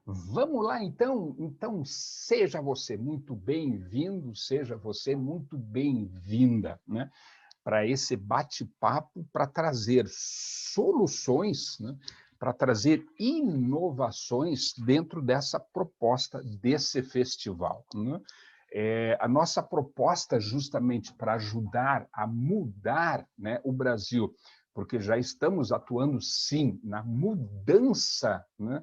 Vamos lá, então? Então, seja você muito bem-vindo, seja você muito bem-vinda, né? Para esse bate-papo, para trazer soluções, né? Para trazer inovações dentro dessa proposta, desse festival, né? A nossa proposta, justamente para ajudar a mudar, né, o Brasil, porque já estamos atuando, sim, na mudança, né,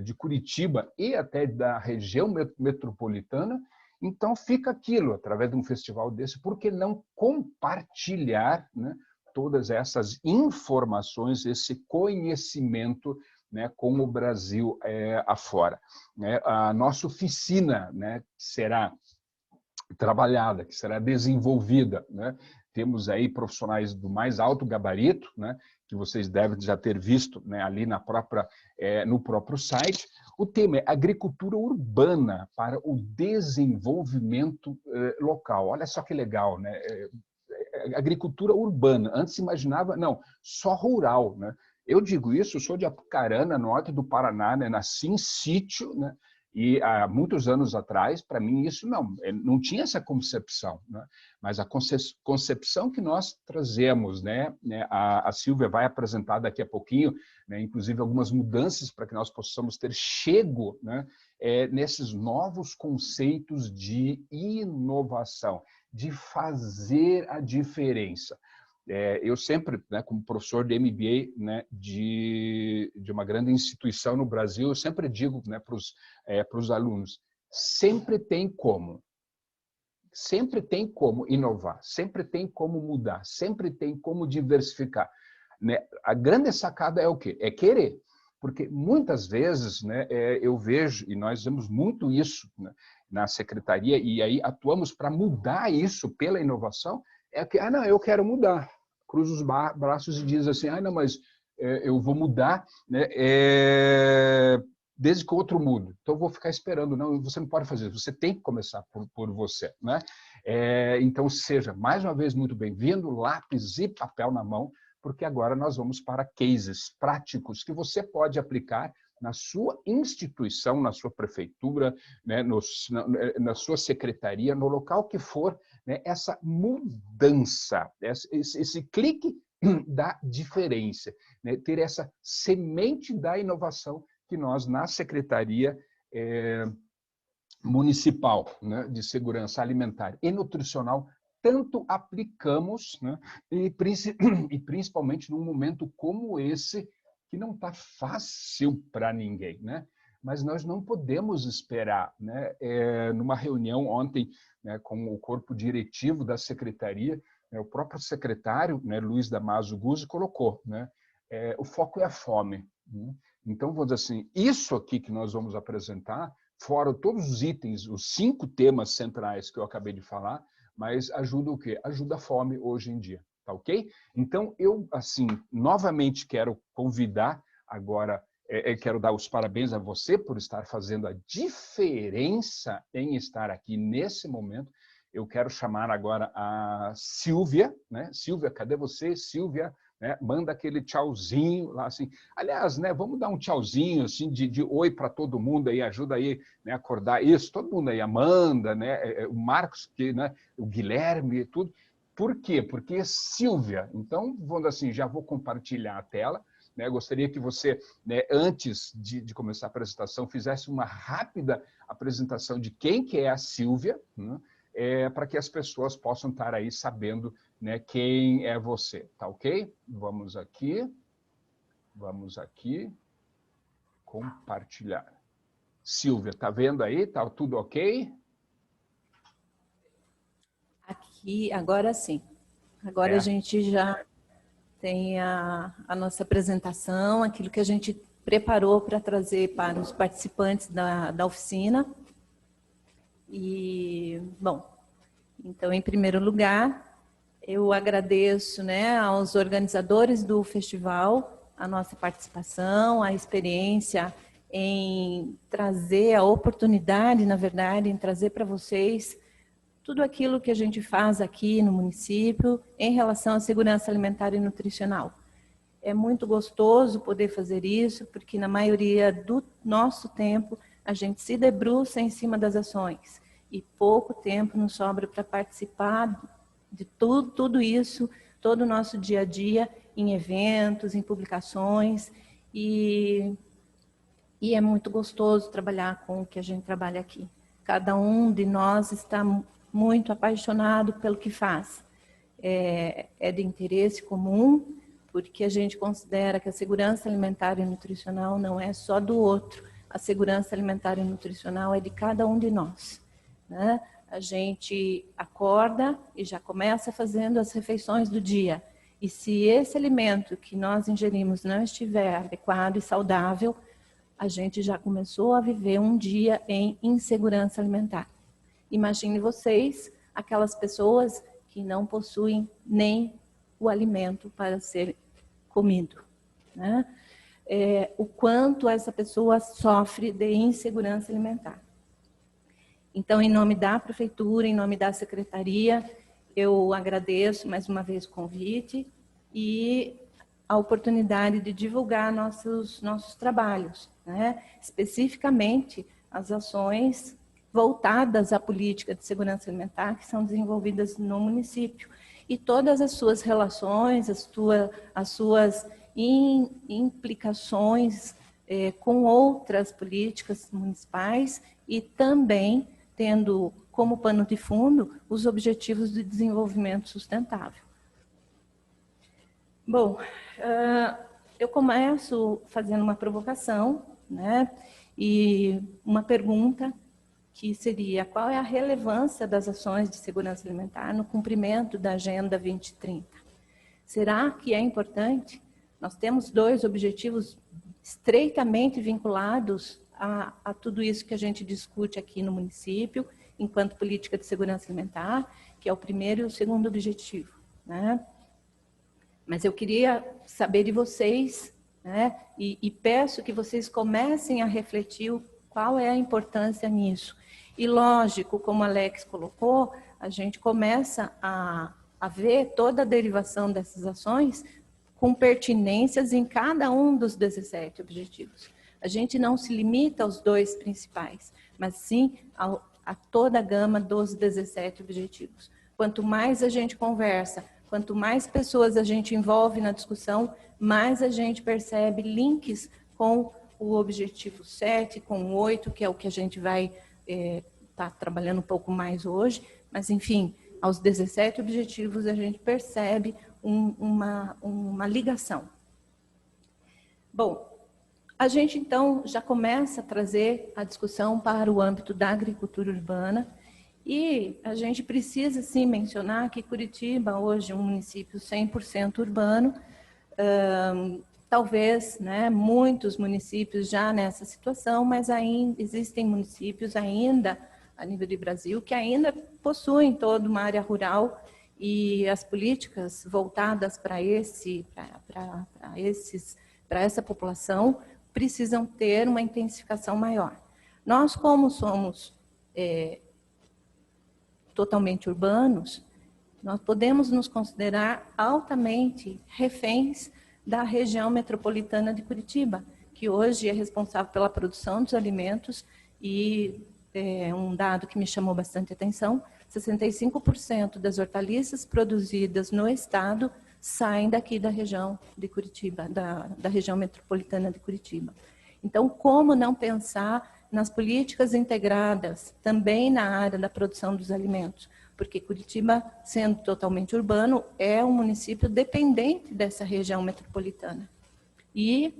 de Curitiba e até da região metropolitana. Então, fica aquilo, através de um festival desse, por que não compartilhar, né, todas essas informações, esse conhecimento, né, com o Brasil afora. Né? A nossa oficina, né, será trabalhada, que será desenvolvida, né? Temos aí profissionais do mais alto gabarito, né? Que vocês devem já ter visto, né? Ali no próprio site. O tema é agricultura urbana para o desenvolvimento local. Olha só que legal, né? Agricultura urbana. Antes se imaginava, não, só rural, né? Eu digo isso, eu sou de Apucarana, norte do Paraná, né? Nasci em sítio, né? E há muitos anos atrás, para mim, isso não tinha essa concepção, né? Mas a concepção que nós trazemos, né? A Silvia vai apresentar daqui a pouquinho, né? Inclusive algumas mudanças para que nós possamos ter chego, né? Nesses novos conceitos de inovação, de fazer a diferença. Eu sempre, né, como professor de MBA, né, de uma grande instituição no Brasil, eu sempre digo, né, para os alunos, sempre tem como inovar, sempre tem como mudar, sempre tem como diversificar. Né? A grande sacada é o quê? É querer. Porque muitas vezes, né, eu vejo, e nós vemos muito isso, né, na secretaria, e aí atuamos para mudar isso pela inovação, é que, não, eu quero mudar. Cruza os braços e diz assim, não, mas eu vou mudar, né, desde que o outro mude. Então, eu vou ficar esperando. Não, você não pode fazer isso, você tem que começar por você. Né? Então, seja, mais uma vez, muito bem-vindo, lápis e papel na mão, porque agora nós vamos para cases práticos que você pode aplicar na sua instituição, na sua prefeitura, né, na sua secretaria, no local que for, né, essa mudança, esse clique da diferença, né, ter essa semente da inovação que nós, na Secretaria Municipal, né, de Segurança Alimentar e Nutricional, tanto aplicamos, né, e principalmente num momento como esse, que não está fácil para ninguém, né? Mas nós não podemos esperar, né? Numa reunião ontem, né, com o corpo diretivo da secretaria, né, o próprio secretário, né, Luiz Damaso Guzzi, colocou, né? O foco é a fome. Né? Então, vou dizer assim, isso aqui que nós vamos apresentar, fora todos os itens, os 5 temas centrais que eu acabei de falar, mas ajuda o quê? Ajuda a fome hoje em dia, tá ok? Então, eu, assim, novamente quero convidar agora, quero dar os parabéns a você por estar fazendo a diferença em estar aqui nesse momento. Eu quero chamar agora a Silvia, né? Silvia, cadê você? Silvia, né? Manda aquele tchauzinho lá, assim. Aliás, né, vamos dar um tchauzinho, assim, de oi para todo mundo aí, ajuda aí, né, acordar isso, todo mundo aí, Amanda, né, o Marcos, né, o Guilherme, tudo. Por quê? Porque Silvia, então, vamos assim, já vou compartilhar a tela, né, gostaria que você, né, antes de começar a apresentação, fizesse uma rápida apresentação de quem que é a Silvia, né, para que as pessoas possam estar aí sabendo, né, quem é você, tá ok? Vamos aqui, compartilhar. Silvia, tá vendo aí? Tá tudo ok? Aqui, agora sim. Agora a gente já tem a nossa apresentação, aquilo que a gente preparou para trazer para os participantes da oficina. E, bom, então, em primeiro lugar, eu agradeço, né, aos organizadores do festival, a nossa participação, a experiência em trazer a oportunidade, na verdade, em trazer para vocês tudo aquilo que a gente faz aqui no município em relação à segurança alimentar e nutricional. É muito gostoso poder fazer isso, porque na maioria do nosso tempo a gente se debruça em cima das ações e pouco tempo nos sobra para participar de tudo isso, todo o nosso dia a dia, em eventos, em publicações, e é muito gostoso trabalhar com o que a gente trabalha aqui. Cada um de nós está muito apaixonado pelo que faz. É de interesse comum, porque a gente considera que a segurança alimentar e nutricional não é só do outro. A segurança alimentar e nutricional é de cada um de nós, né? A gente acorda e já começa fazendo as refeições do dia. E se esse alimento que nós ingerimos não estiver adequado e saudável, a gente já começou a viver um dia em insegurança alimentar. Imagine vocês, aquelas pessoas que não possuem nem o alimento para ser comido, né? O quanto essa pessoa sofre de insegurança alimentar. Então, em nome da Prefeitura, em nome da Secretaria, eu agradeço mais uma vez o convite e a oportunidade de divulgar nossos trabalhos, né? Especificamente as ações voltadas à política de segurança alimentar que são desenvolvidas no município. E todas as suas relações, as suas implicações com outras políticas municipais e também tendo como pano de fundo os objetivos de desenvolvimento sustentável. Bom, eu começo fazendo uma provocação, né? E uma pergunta que seria: qual é a relevância das ações de segurança alimentar no cumprimento da Agenda 2030? Será que é importante? Nós temos dois objetivos estreitamente vinculados a tudo isso que a gente discute aqui no município, enquanto política de segurança alimentar, que é o primeiro e o segundo objetivo, né? Mas eu queria saber de vocês, né? E peço que vocês comecem a refletir qual é a importância nisso. E lógico, como a Alex colocou, a gente começa a ver toda a derivação dessas ações com pertinências em cada um dos 17 objetivos. A gente não se limita aos dois principais, mas sim a toda a gama dos 17 objetivos. Quanto mais a gente conversa, quanto mais pessoas a gente envolve na discussão, mais a gente percebe links com o objetivo 7, com o 8, que é o que a gente vai estar trabalhando um pouco mais hoje, mas enfim, aos 17 objetivos a gente percebe uma ligação. Bom, a gente então já começa a trazer a discussão para o âmbito da agricultura urbana e a gente precisa sim mencionar que Curitiba hoje é um município 100% urbano, talvez, né, muitos municípios já nessa situação, mas ainda existem municípios ainda a nível de Brasil que ainda possuem toda uma área rural e as políticas voltadas para essa população precisam ter uma intensificação maior. Nós, como somos totalmente urbanos, nós podemos nos considerar altamente reféns da região metropolitana de Curitiba, que hoje é responsável pela produção dos alimentos e um dado que me chamou bastante atenção, 65% das hortaliças produzidas no estado saem daqui da região de Curitiba, da região metropolitana de Curitiba. Então, como não pensar nas políticas integradas também na área da produção dos alimentos? Porque Curitiba, sendo totalmente urbano, é um município dependente dessa região metropolitana. E,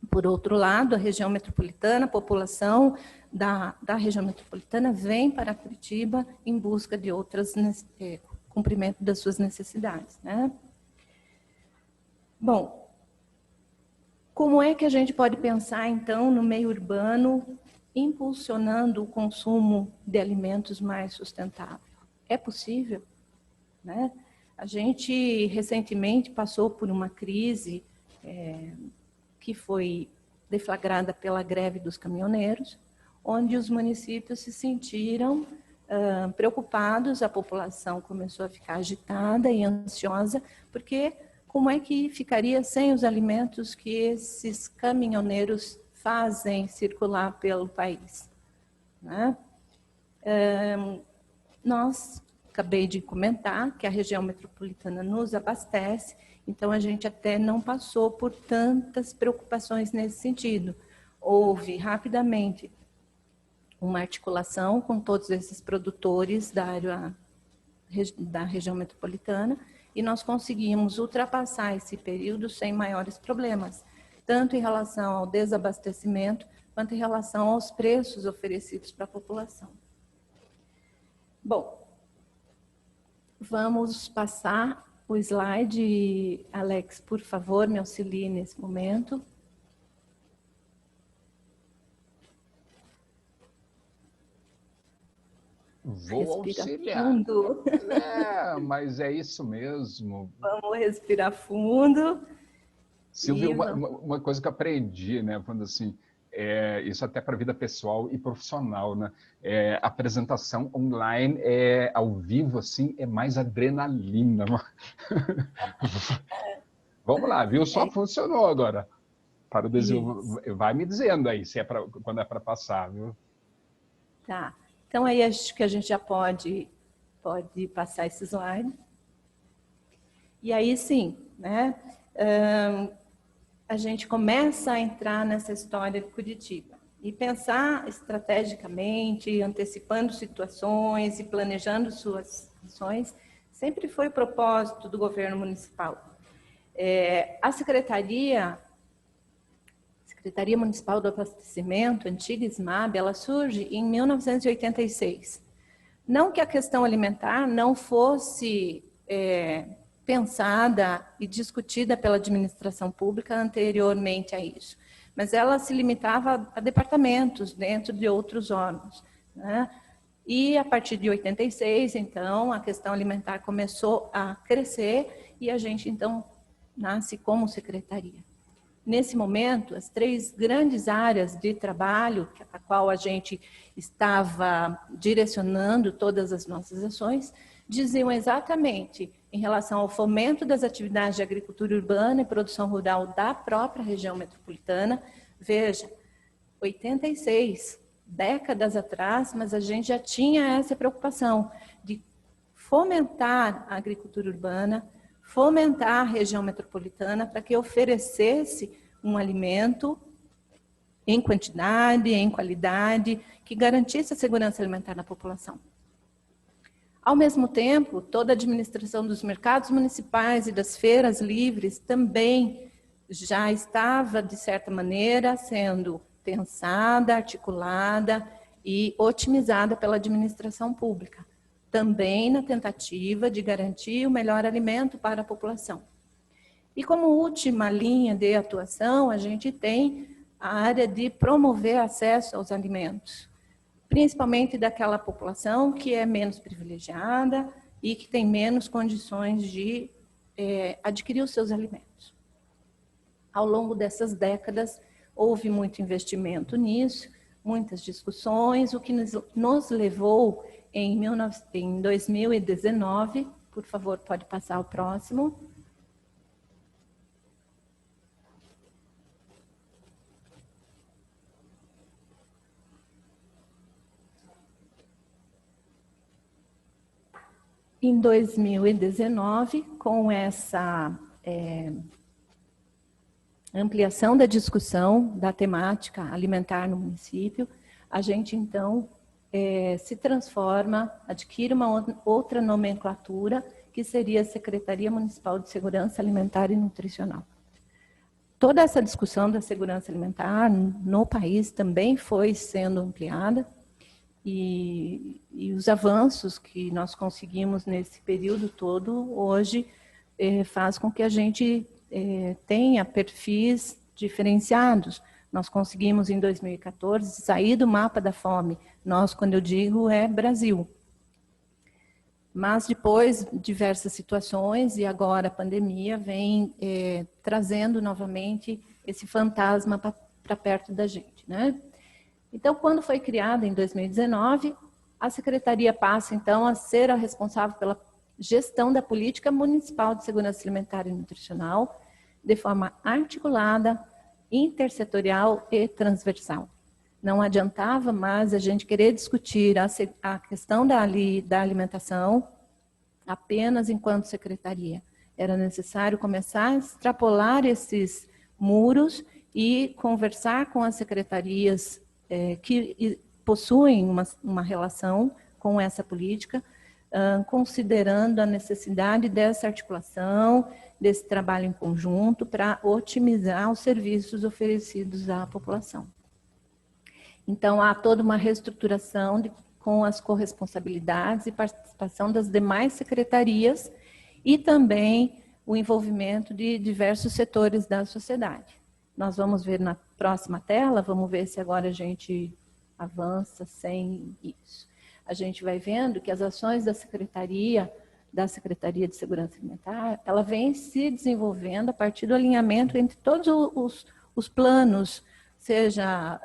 por outro lado, a região metropolitana, a população da região metropolitana vem para Curitiba em busca de cumprimento das suas necessidades, né? Bom, como é que a gente pode pensar, então, no meio urbano, impulsionando o consumo de alimentos mais sustentável? É possível, né? A gente recentemente passou por uma crise que foi deflagrada pela greve dos caminhoneiros, onde os municípios se sentiram preocupados, a população começou a ficar agitada e ansiosa, porque como é que ficaria sem os alimentos que esses caminhoneiros fazem circular pelo país, né? Nós, acabei de comentar, que a região metropolitana nos abastece, então a gente até não passou por tantas preocupações nesse sentido. Houve rapidamente uma articulação com todos esses produtores da área da região metropolitana e nós conseguimos ultrapassar esse período sem maiores problemas, tanto em relação ao desabastecimento quanto em relação aos preços oferecidos para a população. Bom, vamos passar o slide. Alex, por favor, me auxilie nesse momento. Vou Respira auxiliar. fundo. Mas é isso mesmo. Vamos respirar fundo. Silvia, uma coisa que eu aprendi, né, quando assim, isso até para a vida pessoal e profissional, né? Apresentação online, ao vivo, assim, é mais adrenalina. Vamos lá, viu? Só funcionou agora. Para o vai me dizendo aí se quando é para passar, viu? Tá. Então aí acho que a gente já pode passar esse slide. E aí sim, né? A gente começa a entrar nessa história de Curitiba e pensar estrategicamente, antecipando situações e planejando suas ações, sempre foi o propósito do governo municipal. A Secretaria Municipal do Abastecimento, antiga SMAB, ela surge em 1986. Não que a questão alimentar não fosse pensada e discutida pela administração pública anteriormente a isso, mas ela se limitava a departamentos dentro de outros órgãos, né? E a partir de 86, então, a questão alimentar começou a crescer e a gente, então, nasce como secretaria. Nesse momento, as 3 grandes áreas de trabalho, a qual a gente estava direcionando todas as nossas ações, diziam exatamente em relação ao fomento das atividades de agricultura urbana e produção rural da própria região metropolitana. Veja, 86, décadas atrás, mas a gente já tinha essa preocupação de fomentar a agricultura urbana, fomentar a região metropolitana para que oferecesse um alimento em quantidade, em qualidade, que garantisse a segurança alimentar na população. Ao mesmo tempo, toda a administração dos mercados municipais e das feiras livres também já estava, de certa maneira, sendo pensada, articulada e otimizada pela administração pública, também na tentativa de garantir o melhor alimento para a população. E como última linha de atuação, a gente tem a área de promover acesso aos alimentos, principalmente daquela população que é menos privilegiada e que tem menos condições de adquirir os seus alimentos. Ao longo dessas décadas, houve muito investimento nisso, muitas discussões, o que nos levou em 2019, por favor, pode passar o próximo. Em 2019, com essa ampliação da discussão da temática alimentar no município, a gente então se transforma, adquire uma outra nomenclatura, que seria a Secretaria Municipal de Segurança Alimentar e Nutricional. Toda essa discussão da segurança alimentar no país também foi sendo ampliada, e os avanços que nós conseguimos nesse período todo, hoje, faz com que a gente tenha perfis diferenciados. Nós conseguimos, em 2014, sair do mapa da fome. Nós, quando eu digo, é Brasil. Mas depois, diversas situações, e agora a pandemia vem trazendo novamente esse fantasma para perto da gente, né? Então, quando foi criada em 2019, a Secretaria passa, então, a ser a responsável pela gestão da política municipal de segurança alimentar e nutricional de forma articulada, intersetorial e transversal. Não adiantava mais a gente querer discutir a questão da alimentação apenas enquanto secretaria. Era necessário começar a extrapolar esses muros e conversar com as secretarias que possuem uma relação com essa política, considerando a necessidade dessa articulação, desse trabalho em conjunto para otimizar os serviços oferecidos à população. Então, há toda uma reestruturação com as corresponsabilidades e participação das demais secretarias e também o envolvimento de diversos setores da sociedade. Nós vamos ver na próxima tela, vamos ver se agora a gente avança sem isso. A gente vai vendo que as ações da Secretaria de Segurança Alimentar, ela vem se desenvolvendo a partir do alinhamento entre todos os planos, seja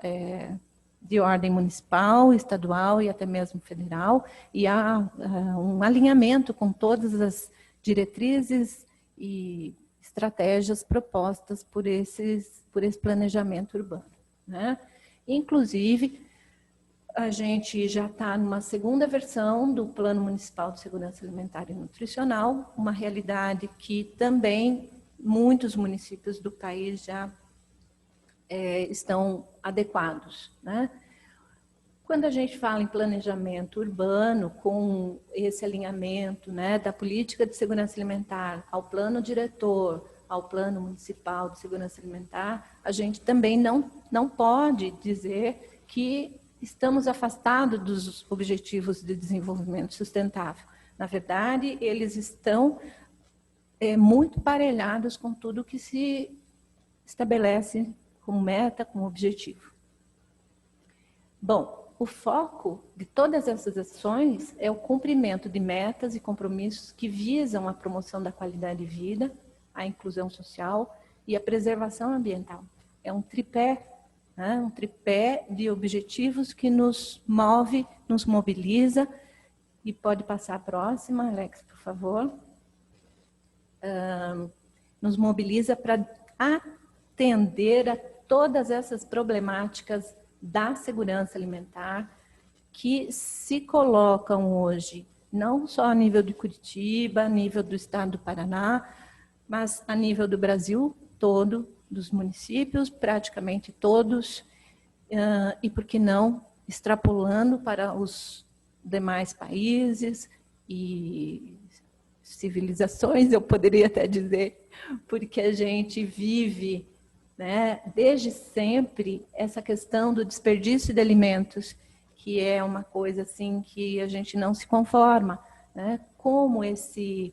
de ordem municipal, estadual e até mesmo federal, e há um alinhamento com todas as diretrizes e estratégias propostas por esse planejamento urbano, né? Inclusive, a gente já está numa segunda versão do Plano Municipal de Segurança Alimentar e Nutricional, uma realidade que também muitos municípios do país já estão adequados, né? Quando a gente fala em planejamento urbano, com esse alinhamento, né, da política de segurança alimentar ao plano diretor, ao plano municipal de segurança alimentar, a gente também não pode dizer que estamos afastados dos objetivos de desenvolvimento sustentável. Na verdade, eles estão muito parelhados com tudo que se estabelece como meta, como objetivo. Bom, o foco de todas essas ações é o cumprimento de metas e compromissos que visam a promoção da qualidade de vida, a inclusão social e a preservação ambiental. É um tripé, né? Um tripé de objetivos que nos move, nos mobiliza. E pode passar a próxima, Alex, por favor. Nos mobiliza para atender a todas essas problemáticas da segurança alimentar que se colocam hoje, não só a nível de Curitiba, a nível do estado do Paraná, mas a nível do Brasil todo, dos municípios, praticamente todos, e por que não, extrapolando para os demais países e civilizações, eu poderia até dizer, porque a gente vive, né, desde sempre, essa questão do desperdício de alimentos, que é uma coisa assim que a gente não se conforma, né? Como esse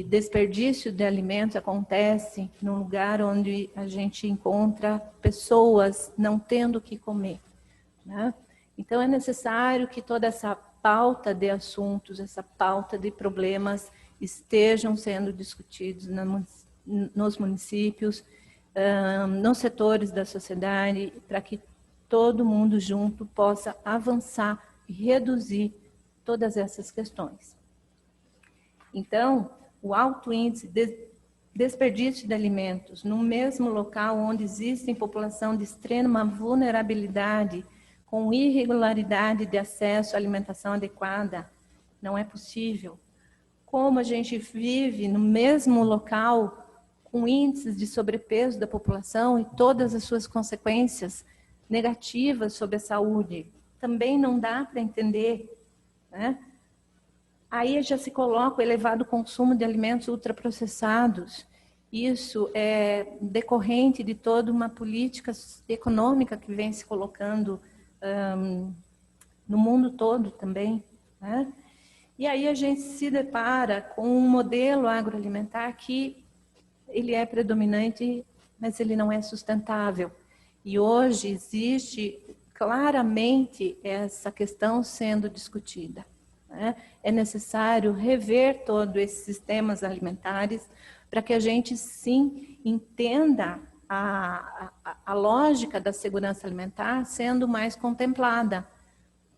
desperdício de alimentos acontece num lugar onde a gente encontra pessoas não tendo o que comer, né? Então, é necessário que toda essa pauta de assuntos, essa pauta de problemas estejam sendo discutidos nos municípios, nos setores da sociedade, para que todo mundo junto possa avançar e reduzir todas essas questões. Então, o alto índice de desperdício de alimentos no mesmo local onde existe população de extrema vulnerabilidade, com irregularidade de acesso à alimentação adequada, não é possível. Como a gente vive no mesmo local com índices de sobrepeso da população e todas as suas consequências negativas sobre a saúde, também não dá para entender, né? Aí já se coloca o elevado consumo de alimentos ultraprocessados. Isso é decorrente de toda uma política econômica que vem se colocando no mundo todo também, né? E aí a gente se depara com um modelo agroalimentar que ele é predominante, mas ele não é sustentável. E hoje existe claramente essa questão sendo discutida, né? É necessário rever todos esses sistemas alimentares para que a gente, sim, entenda a lógica da segurança alimentar sendo mais contemplada,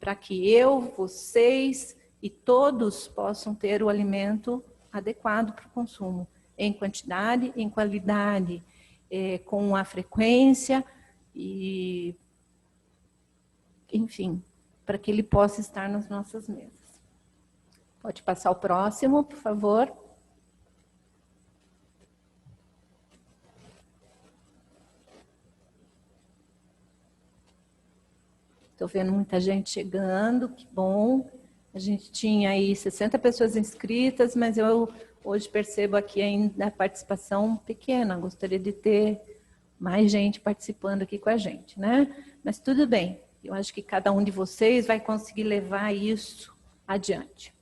para que eu, vocês e todos possam ter o alimento adequado para o consumo, em quantidade, em qualidade, com a frequência e, enfim, para que ele possa estar nas nossas mesas. Pode passar o próximo, por favor. Estou vendo muita gente chegando, que bom. A gente tinha aí 60 pessoas inscritas, mas eu hoje percebo aqui ainda a participação pequena. Gostaria de ter mais gente participando aqui com a gente, né? Mas tudo bem. Eu acho que cada um de vocês vai conseguir levar isso adiante.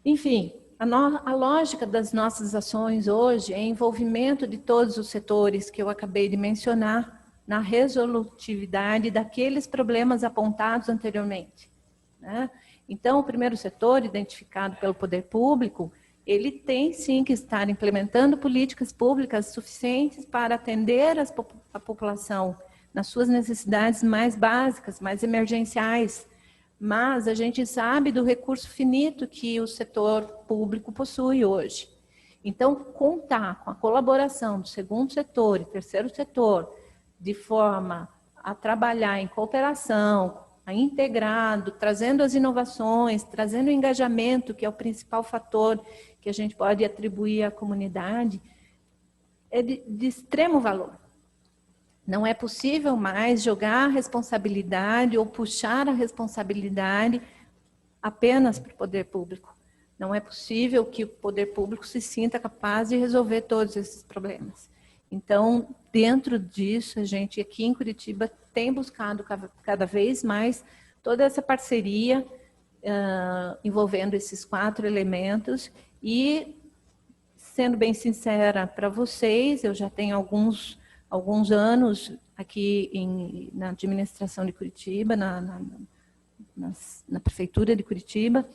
Enfim, a lógica das nossas ações hoje é envolvimento de todos os setores que eu acabei de mencionar na resolutividade daqueles problemas apontados anteriormente, né? Então, o primeiro setor, identificado pelo poder público, ele tem sim que estar implementando políticas públicas suficientes para atender a população nas suas necessidades mais básicas, mais emergenciais. Mas a gente sabe do recurso finito que o setor público possui hoje. Então, contar com a colaboração do segundo setor e terceiro setor, de forma a trabalhar em cooperação, a integrado, trazendo as inovações, trazendo o engajamento, que é o principal fator que a gente pode atribuir à comunidade, é de extremo valor. Não é possível mais jogar a responsabilidade ou puxar a responsabilidade apenas para o poder público. Não é possível que o poder público se sinta capaz de resolver todos esses problemas. Então, dentro disso, a gente aqui em Curitiba tem buscado cada vez mais toda essa parceria envolvendo esses 4 elementos e, sendo bem sincera para vocês, eu já tenho alguns anos aqui na administração de Curitiba, na prefeitura de Curitiba,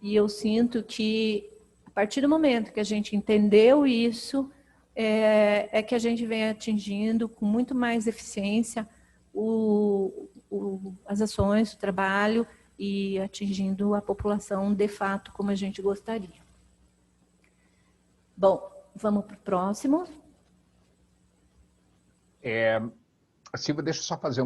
e eu sinto que, a partir do momento que a gente entendeu isso, é que a gente vem atingindo com muito mais eficiência as ações, o trabalho e atingindo a população de fato como a gente gostaria. Bom, vamos para o próximo. Silvia, deixa eu só fazer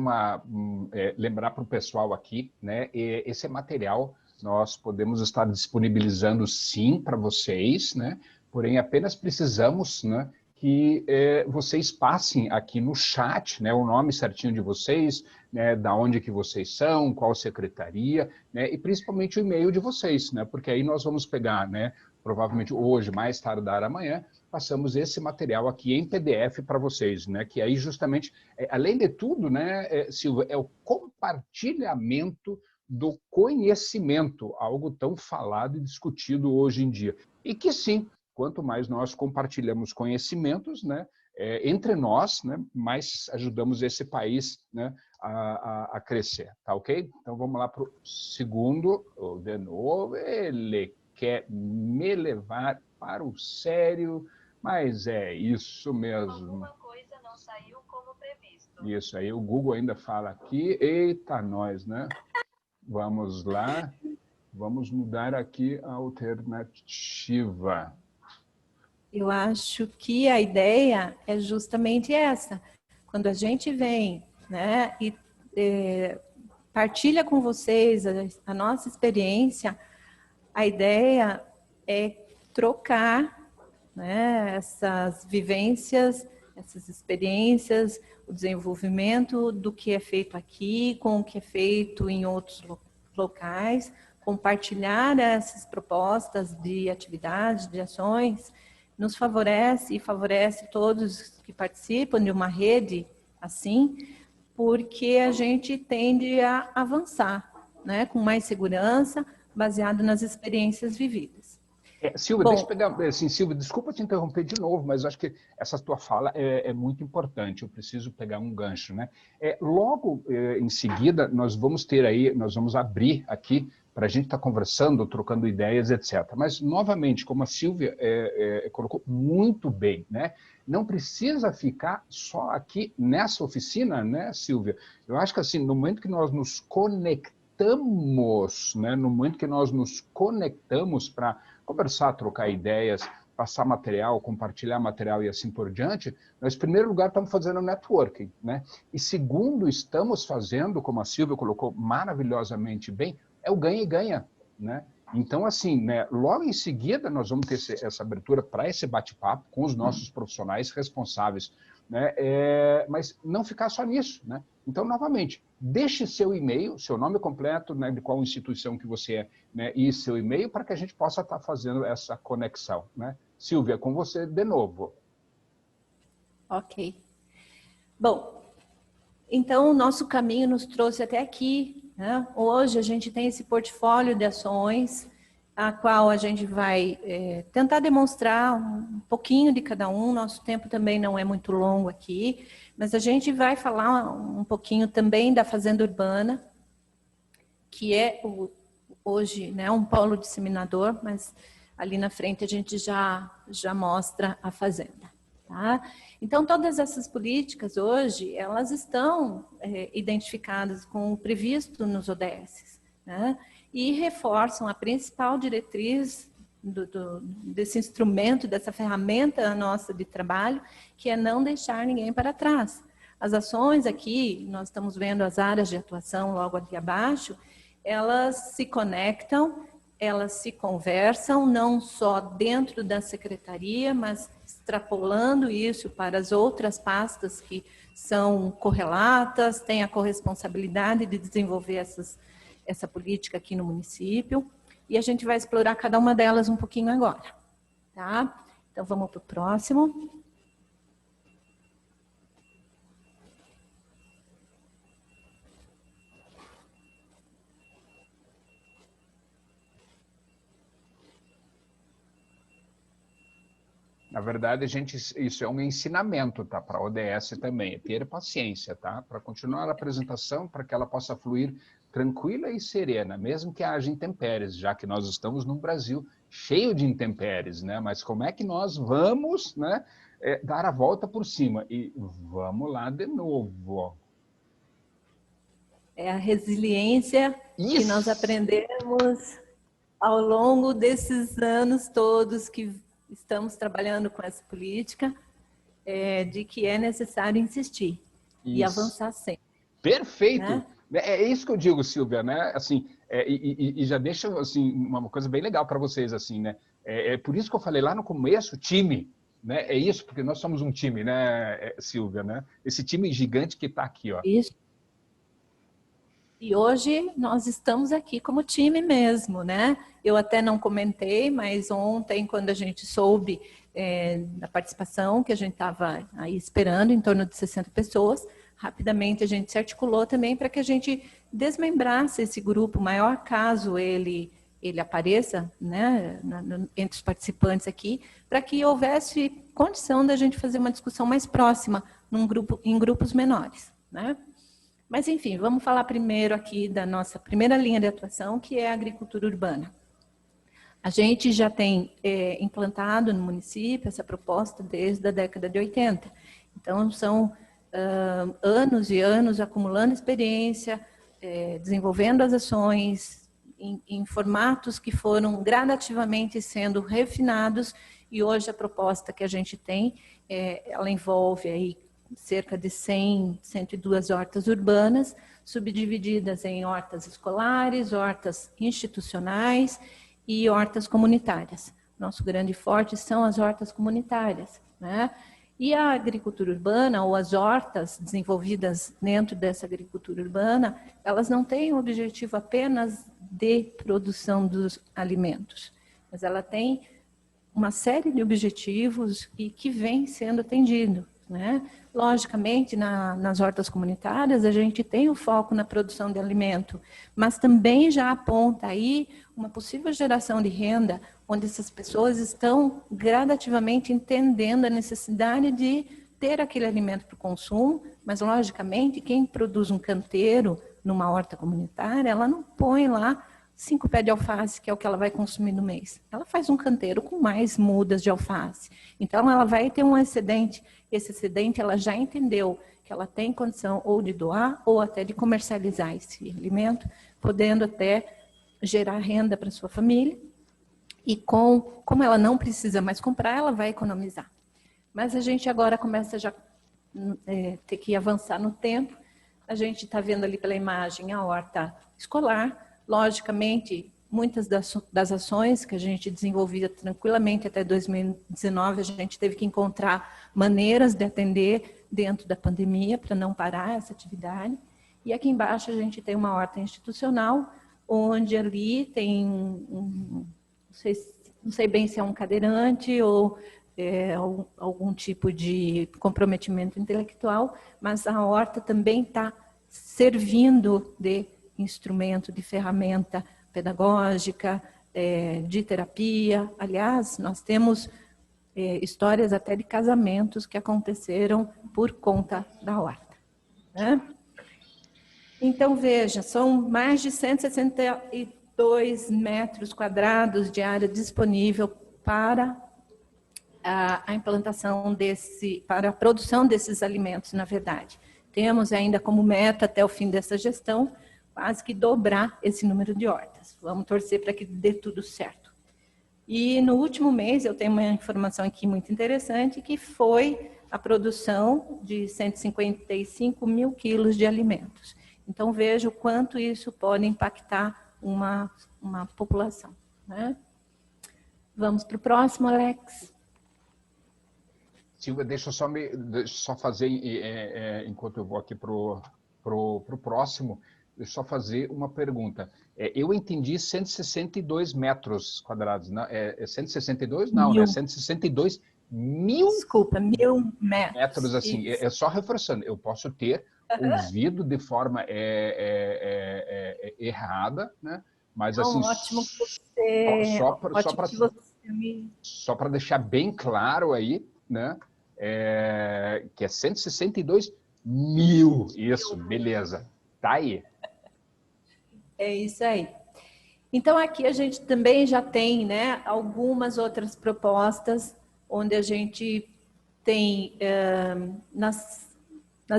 lembrar para o pessoal aqui, né? Esse material nós podemos estar disponibilizando sim para vocês, né? Porém, apenas precisamos, né, que vocês passem aqui no chat, né, o nome certinho de vocês, né, da onde que vocês são, qual secretaria, né, e principalmente o e-mail de vocês, né, porque aí nós vamos pegar, né, provavelmente hoje, mais tardar amanhã, passamos esse material aqui em PDF para vocês, né, que aí justamente, além de tudo, né, Silvia, é o compartilhamento do conhecimento, algo tão falado e discutido hoje em dia. E que sim, quanto mais nós compartilhamos conhecimentos, né, entre nós, né, mais ajudamos esse país, né, a crescer, tá ok? Então vamos lá para o segundo, de novo, ele quer me levar para o sério, mas é isso mesmo. Alguma coisa não saiu como previsto. Isso aí, o Google ainda fala aqui, eita nós, né? Vamos lá, vamos mudar aqui a alternativa. Eu acho que a ideia é justamente essa. Quando a gente vem, né, e partilha com vocês a nossa experiência, a ideia é trocar, né, essas vivências, essas experiências, o desenvolvimento do que é feito aqui com o que é feito em outros locais, compartilhar essas propostas de atividades, de ações, nos favorece e favorece todos que participam de uma rede assim, porque a gente tende a avançar, né, com mais segurança, baseado nas experiências vividas. Silvia, deixa eu pegar, assim, Silvia, desculpa te interromper de novo, mas eu acho que essa tua fala é muito importante, eu preciso pegar um gancho, né? Logo em seguida, nós vamos abrir aqui para a gente estar conversando, trocando ideias, etc. Mas, novamente, como a Silvia colocou muito bem, né? Não precisa ficar só aqui nessa oficina, né, Silvia? Eu acho que, assim, no momento que nós nos conectamos conectamos, né, no momento que nós nos conectamos para conversar, trocar ideias, passar material, compartilhar material e assim por diante, nós, em primeiro lugar, estamos fazendo networking, né? E segundo, estamos fazendo, como a Silvia colocou maravilhosamente bem, é o ganha e ganha, né? Então, assim, né, logo em seguida nós vamos ter essa abertura para esse bate-papo com os nossos profissionais responsáveis, né? Mas não ficar só nisso, né? Então, novamente, deixe seu e-mail, seu nome completo, né, de qual instituição que você é, né, e seu e-mail para que a gente possa estar fazendo essa conexão, né? Silvia, com você de novo. Ok. Bom, então o nosso caminho nos trouxe até aqui, né? Hoje a gente tem esse portfólio de ações, a qual a gente vai tentar demonstrar um pouquinho de cada um. Nosso tempo também não é muito longo aqui, mas a gente vai falar um pouquinho também da Fazenda Urbana, que é hoje, né, um polo disseminador, mas ali na frente a gente já mostra a fazenda. Tá? Então, todas essas políticas hoje, elas estão identificadas com o previsto nos ODS, né? E reforçam a principal diretriz desse instrumento, dessa ferramenta nossa de trabalho, que é não deixar ninguém para trás. As ações aqui, nós estamos vendo as áreas de atuação logo aqui abaixo, elas se conectam, elas se conversam, não só dentro da secretaria, mas extrapolando isso para as outras pastas que são correlatas, têm a corresponsabilidade de desenvolver essa política aqui no município, e a gente vai explorar cada uma delas um pouquinho agora, tá? Então, vamos para o próximo. Na verdade, isso é um ensinamento, tá? Para a ODS também, é ter paciência, tá? Para continuar a apresentação, para que ela possa fluir tranquila e serena, mesmo que haja intempéries, já que nós estamos num Brasil cheio de intempéries, né? Mas como é que nós vamos, né, dar a volta por cima? E vamos lá de novo. É a resiliência que nós aprendemos ao longo desses anos todos que estamos trabalhando com essa política, de que é necessário insistir e avançar sempre. Perfeito! Né? É isso que eu digo, Silvia, né? Assim, e já deixa assim, uma coisa bem legal para vocês, assim, né? É por isso que eu falei lá no começo, time, né? É isso, porque nós somos um time, né, Silvia, né? Esse time gigante que está aqui, ó. Isso. E hoje nós estamos aqui como time mesmo, né? Eu até não comentei, mas ontem, quando a gente soube da participação, que a gente estava aí esperando, em torno de 60 pessoas, rapidamente a gente se articulou também para que a gente desmembrasse esse grupo maior, caso ele apareça, né, entre os participantes aqui, para que houvesse condição da gente fazer uma discussão mais próxima em grupos menores, né? Mas, enfim, vamos falar primeiro aqui da nossa primeira linha de atuação, que é a agricultura urbana. A gente já tem implantado no município essa proposta desde a década de 80. Então, são anos e anos acumulando experiência, desenvolvendo as ações em formatos que foram gradativamente sendo refinados, e hoje a proposta que a gente tem, ela envolve aí cerca de 102 hortas urbanas, subdivididas em hortas escolares, hortas institucionais e hortas comunitárias. Nosso grande forte são as hortas comunitárias, né? E a agricultura urbana, ou as hortas desenvolvidas dentro dessa agricultura urbana, elas não têm o objetivo apenas de produção dos alimentos, mas ela tem uma série de objetivos e que vem sendo atendido, né? Logicamente, nas hortas comunitárias, a gente tem o foco na produção de alimento, mas também já aponta aí uma possível geração de renda, onde essas pessoas estão gradativamente entendendo a necessidade de ter aquele alimento para o consumo, mas, logicamente, quem produz um canteiro numa horta comunitária, ela não põe lá 5 pés de alface, que é o que ela vai consumir no mês. Ela faz um canteiro com mais mudas de alface. Então, ela vai ter um excedente. Esse excedente, ela já entendeu que ela tem condição ou de doar ou até de comercializar esse alimento, podendo até gerar renda para sua família. E como ela não precisa mais comprar, ela vai economizar. Mas a gente agora começa já ter que avançar no tempo. A gente está vendo ali pela imagem a horta escolar. Logicamente, muitas das ações que a gente desenvolvia tranquilamente até 2019, a gente teve que encontrar maneiras de atender dentro da pandemia para não parar essa atividade. E aqui embaixo a gente tem uma horta institucional, onde ali tem não sei bem se é um cadeirante ou algum tipo de comprometimento intelectual, mas a horta também está servindo de instrumento, de ferramenta pedagógica, de terapia. Aliás, nós temos histórias até de casamentos que aconteceram por conta da horta, né? Então, veja, são mais de 162 metros quadrados de área disponível para a implantação para a produção desses alimentos, na verdade. Temos ainda como meta, até o fim dessa gestão, quase que dobrar esse número de hortas. Vamos torcer para que dê tudo certo. E no último mês, eu tenho uma informação aqui muito interessante, que foi a produção de 155 mil quilos de alimentos. Então, veja o quanto isso pode impactar uma população, né? Vamos para o próximo, Alex. Silvia, deixa eu só fazer, enquanto eu vou aqui para o próximo, deixa eu só fazer uma pergunta. Eu entendi 162 metros quadrados. Não, 162? Não, né? 162 mil... Desculpa, 1.000 metros. Metros, assim. Só reforçando, eu posso ter ouvido de forma errada, né? Mas assim... Ótimo que só para deixar bem claro aí, né? Que é 162 mil. Isso, beleza. Tá aí. É isso aí. Então, aqui a gente também já tem, né, algumas outras propostas, onde a gente tem, nas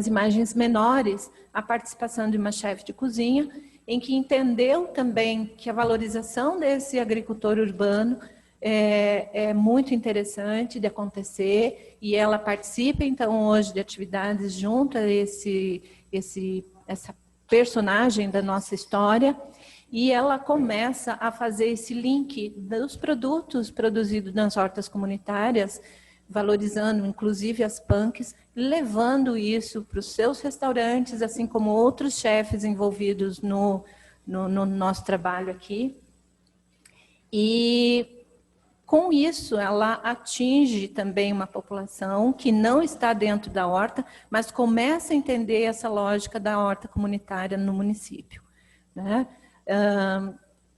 imagens menores, a participação de uma chefe de cozinha, em que entendeu também que a valorização desse agricultor urbano é muito interessante de acontecer, e ela participa, então, hoje de atividades junto a essa personagem da nossa história, e ela começa a fazer esse link dos produtos produzidos nas hortas comunitárias, valorizando inclusive as punks, levando isso para os seus restaurantes, assim como outros chefes envolvidos no nosso trabalho aqui. E com isso, ela atinge também uma população que não está dentro da horta, mas começa a entender essa lógica da horta comunitária no município, né?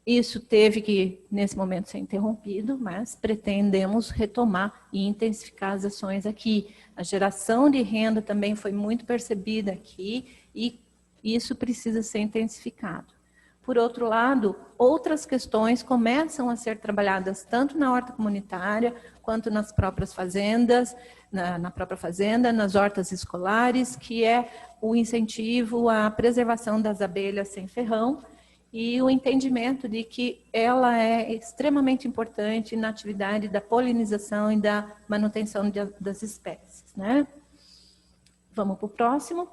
Isso teve que, nesse momento, ser interrompido, mas pretendemos retomar e intensificar as ações aqui. A geração de renda também foi muito percebida aqui e isso precisa ser intensificado. Por outro lado, outras questões começam a ser trabalhadas tanto na horta comunitária, quanto nas próprias fazendas, na própria fazenda, nas hortas escolares, que é o incentivo à preservação das abelhas sem ferrão e o entendimento de que ela é extremamente importante na atividade da polinização e da manutenção das espécies, né? Vamos para o próximo.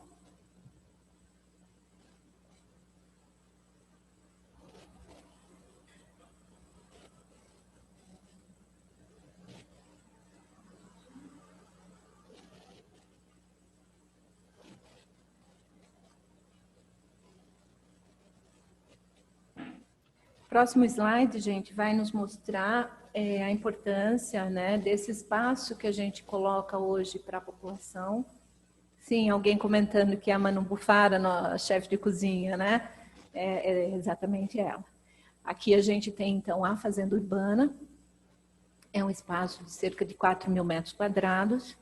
Próximo slide, gente, vai nos mostrar a importância, né, desse espaço que a gente coloca hoje para a população. Sim, alguém comentando que a Manu Bufara, a chefe de cozinha, né, é exatamente ela. Aqui a gente tem, então, a Fazenda Urbana. É um espaço de cerca de 4.000 metros quadrados.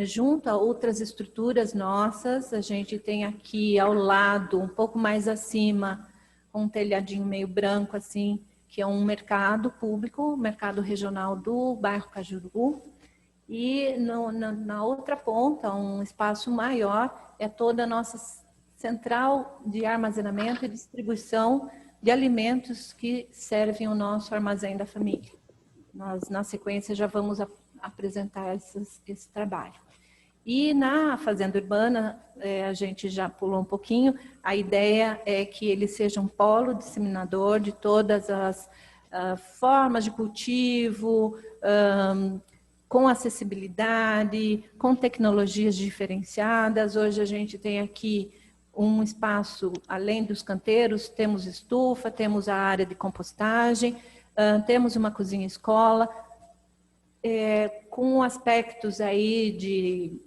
Junto a outras estruturas nossas, a gente tem aqui ao lado, um pouco mais acima, com um telhadinho meio branco, assim, que é um mercado público, mercado regional do bairro Cajuru. E na outra ponta, um espaço maior, é toda a nossa central de armazenamento e distribuição de alimentos que servem o nosso armazém da família. Nós, na sequência, já vamos apresentar esse trabalho. E na Fazenda Urbana, a gente já pulou um pouquinho, a ideia é que ele seja um polo disseminador de todas as formas de cultivo, com acessibilidade, com tecnologias diferenciadas. Hoje a gente tem aqui um espaço, além dos canteiros, temos estufa, temos a área de compostagem, temos uma cozinha-escola, com aspectos aí de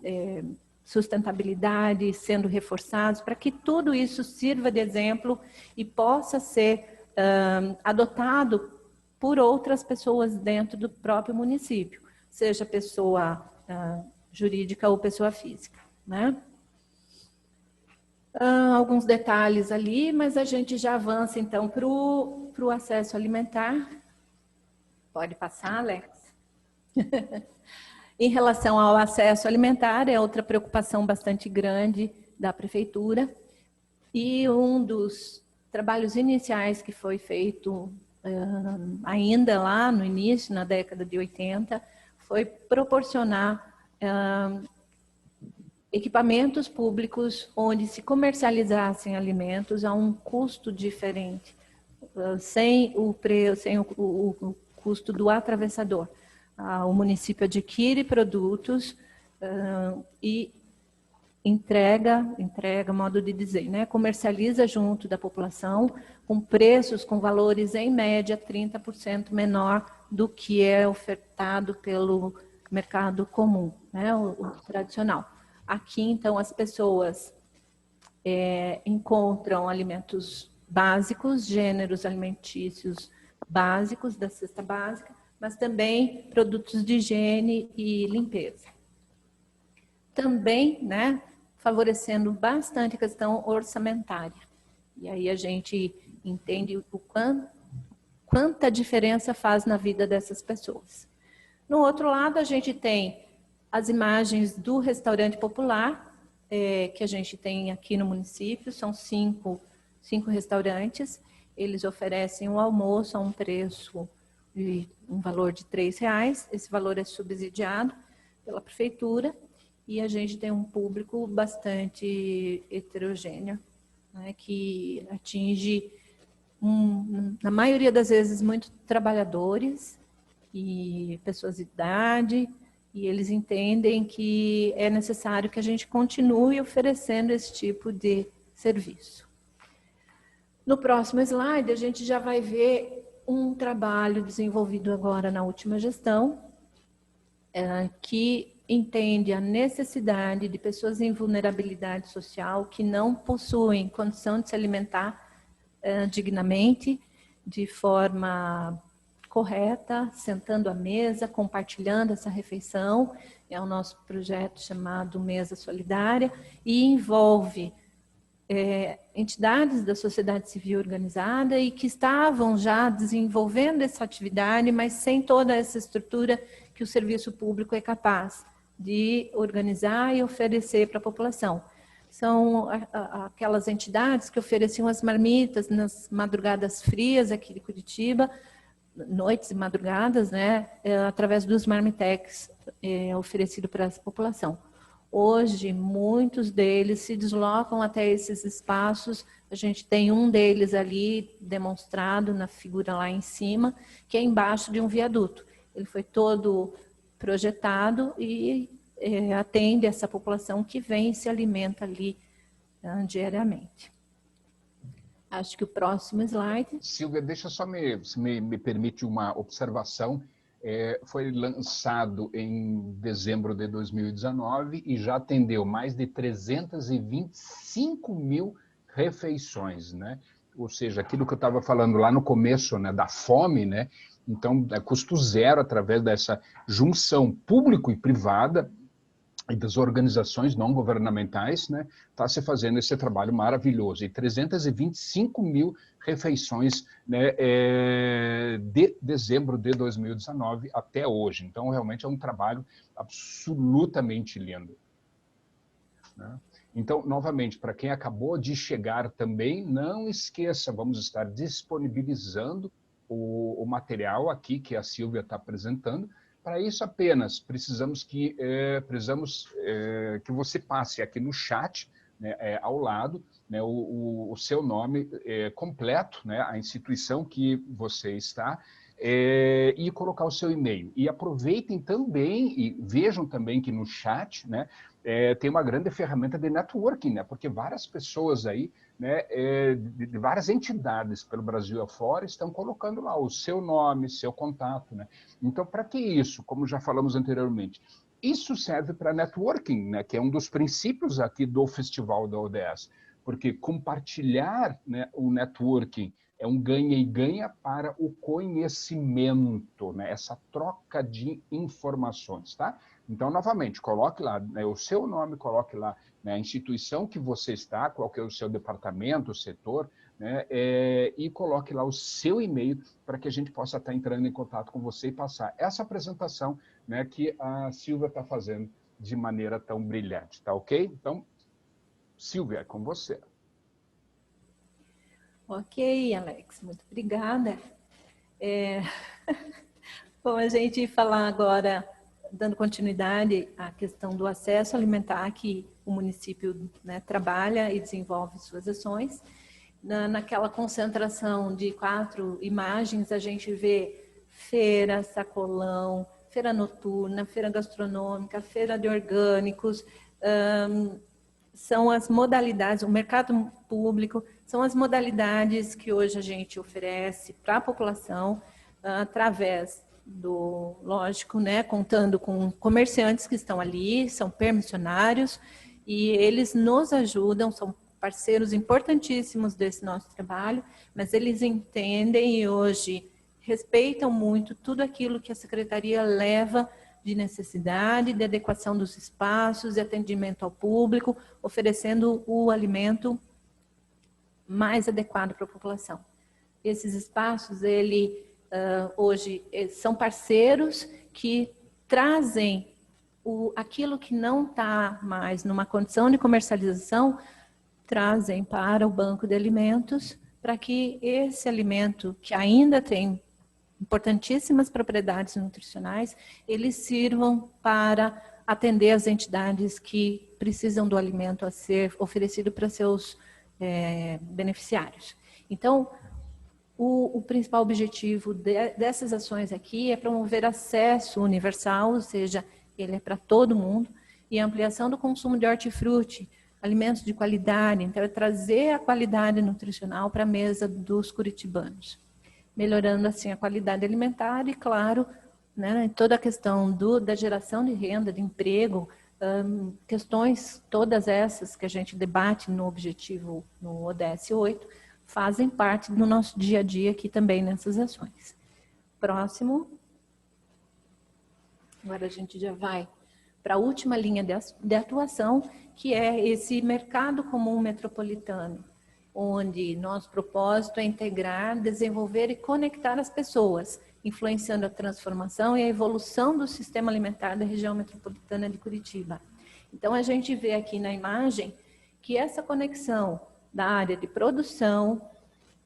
sustentabilidade sendo reforçados, para que tudo isso sirva de exemplo e possa ser adotado por outras pessoas dentro do próprio município, seja pessoa jurídica ou pessoa física, né? Alguns detalhes ali, mas a gente já avança então para o acesso alimentar. Pode passar, Alex? Em relação ao acesso alimentar, é outra preocupação bastante grande da prefeitura, e um dos trabalhos iniciais que foi feito ainda lá no início, na década de 80, foi proporcionar equipamentos públicos onde se comercializassem alimentos a um custo diferente, sem o custo do atravessador. O município adquire produtos e entrega, modo de dizer, né? Comercializa junto da população com preços, com valores em média 30% menor do que é ofertado pelo mercado comum, né? O tradicional. Aqui, então, as pessoas encontram alimentos básicos, gêneros alimentícios básicos da cesta básica, mas também produtos de higiene e limpeza. Também, né, favorecendo bastante a questão orçamentária. E aí a gente entende o quanta diferença faz na vida dessas pessoas. No outro lado, a gente tem as imagens do restaurante popular, que a gente tem aqui no município, são cinco restaurantes. Eles oferecem um almoço a um preço de um valor de R$3. Esse valor é subsidiado pela prefeitura e a gente tem um público bastante heterogêneo, né, que atinge, na maioria das vezes, muito trabalhadores e pessoas de idade, e eles entendem que é necessário que a gente continue oferecendo esse tipo de serviço. No próximo slide, a gente já vai ver um trabalho desenvolvido agora na última gestão, que entende a necessidade de pessoas em vulnerabilidade social que não possuem condição de se alimentar dignamente, de forma correta, sentando à mesa, compartilhando essa refeição. É o nosso projeto chamado Mesa Solidária e envolve entidades da sociedade civil organizada e que estavam já desenvolvendo essa atividade, mas sem toda essa estrutura que o serviço público é capaz de organizar e oferecer para a população. São aquelas entidades que ofereciam as marmitas nas madrugadas frias aqui de Curitiba, noites e madrugadas, né, através dos marmitex oferecido para essa população. Hoje, muitos deles se deslocam até esses espaços. A gente tem um deles ali demonstrado na figura lá em cima, que é embaixo de um viaduto. Ele foi todo projetado e atende essa população que vem e se alimenta ali diariamente. Acho que o próximo slide. Silvia, deixa só me permite uma observação. Foi lançado em dezembro de 2019 e já atendeu mais de 325 mil refeições, né? Ou seja, aquilo que eu estava falando lá no começo, né, da fome, né? Então, é custo zero através dessa junção público e privada e das organizações não governamentais, né, está se fazendo esse trabalho maravilhoso. E 325 mil refeições, né, de dezembro de 2019 até hoje. Então, realmente é um trabalho absolutamente lindo, né? Então, novamente, para quem acabou de chegar também, não esqueça, vamos estar disponibilizando o material aqui que a Silvia está apresentando. Para isso, apenas precisamos que você passe aqui no chat, né, ao lado, né, o seu nome completo, né, a instituição que você está, e colocar o seu e-mail. E aproveitem também, e vejam também que no chat, né, tem uma grande ferramenta de networking, né, porque várias pessoas aí, né, de várias entidades pelo Brasil afora estão colocando lá o seu nome, seu contato, né? Então, para que isso? Como já falamos anteriormente, isso serve para networking, né, que é um dos princípios aqui do Festival da ODS, porque compartilhar, né, o networking é um ganha e ganha para o conhecimento, né, essa troca de informações, tá? Então, novamente, coloque lá, né, o seu nome, coloque lá, né, a instituição que você está, qual que é o seu departamento, o setor, né, e coloque lá o seu e-mail para que a gente possa estar entrando em contato com você e passar essa apresentação, né, que a Silvia está fazendo de maneira tão brilhante, tá ok? Então, Silvia, é com você. Ok, Alex, muito obrigada. Bom, a gente falar agora, dando continuidade à questão do acesso alimentar que o município, né, trabalha e desenvolve suas ações. Naquela concentração de 4 imagens, a gente vê feira, sacolão, feira noturna, feira gastronômica, feira de orgânicos, são as modalidades, o mercado público, são as modalidades que hoje a gente oferece para a população, através do, lógico, né, contando com comerciantes que estão ali, são permissionários, e eles nos ajudam, são parceiros importantíssimos desse nosso trabalho, mas eles entendem e hoje respeitam muito tudo aquilo que a Secretaria leva de necessidade, de adequação dos espaços, de atendimento ao público, oferecendo o alimento mais adequado para a população. Esses espaços, hoje, são parceiros que trazem aquilo que não está mais numa condição de comercialização, trazem para o banco de alimentos, para que esse alimento, que ainda tem importantíssimas propriedades nutricionais, eles sirvam para atender as entidades que precisam do alimento a ser oferecido para seus beneficiários. Então, o principal objetivo dessas ações aqui é promover acesso universal, ou seja, ele é para todo mundo, e a ampliação do consumo de hortifruti, alimentos de qualidade, então é trazer a qualidade nutricional para a mesa dos curitibanos, melhorando assim a qualidade alimentar e, claro, né, toda a questão da geração de renda, de emprego, questões todas essas que a gente debate no objetivo, no ODS 8, fazem parte do nosso dia a dia aqui também nessas ações. Próximo. Agora a gente já vai para a última linha de atuação, que é esse mercado comum metropolitano, onde nosso propósito é integrar, desenvolver e conectar as pessoas, influenciando a transformação e a evolução do sistema alimentar da região metropolitana de Curitiba. Então, a gente vê aqui na imagem que essa conexão da área de produção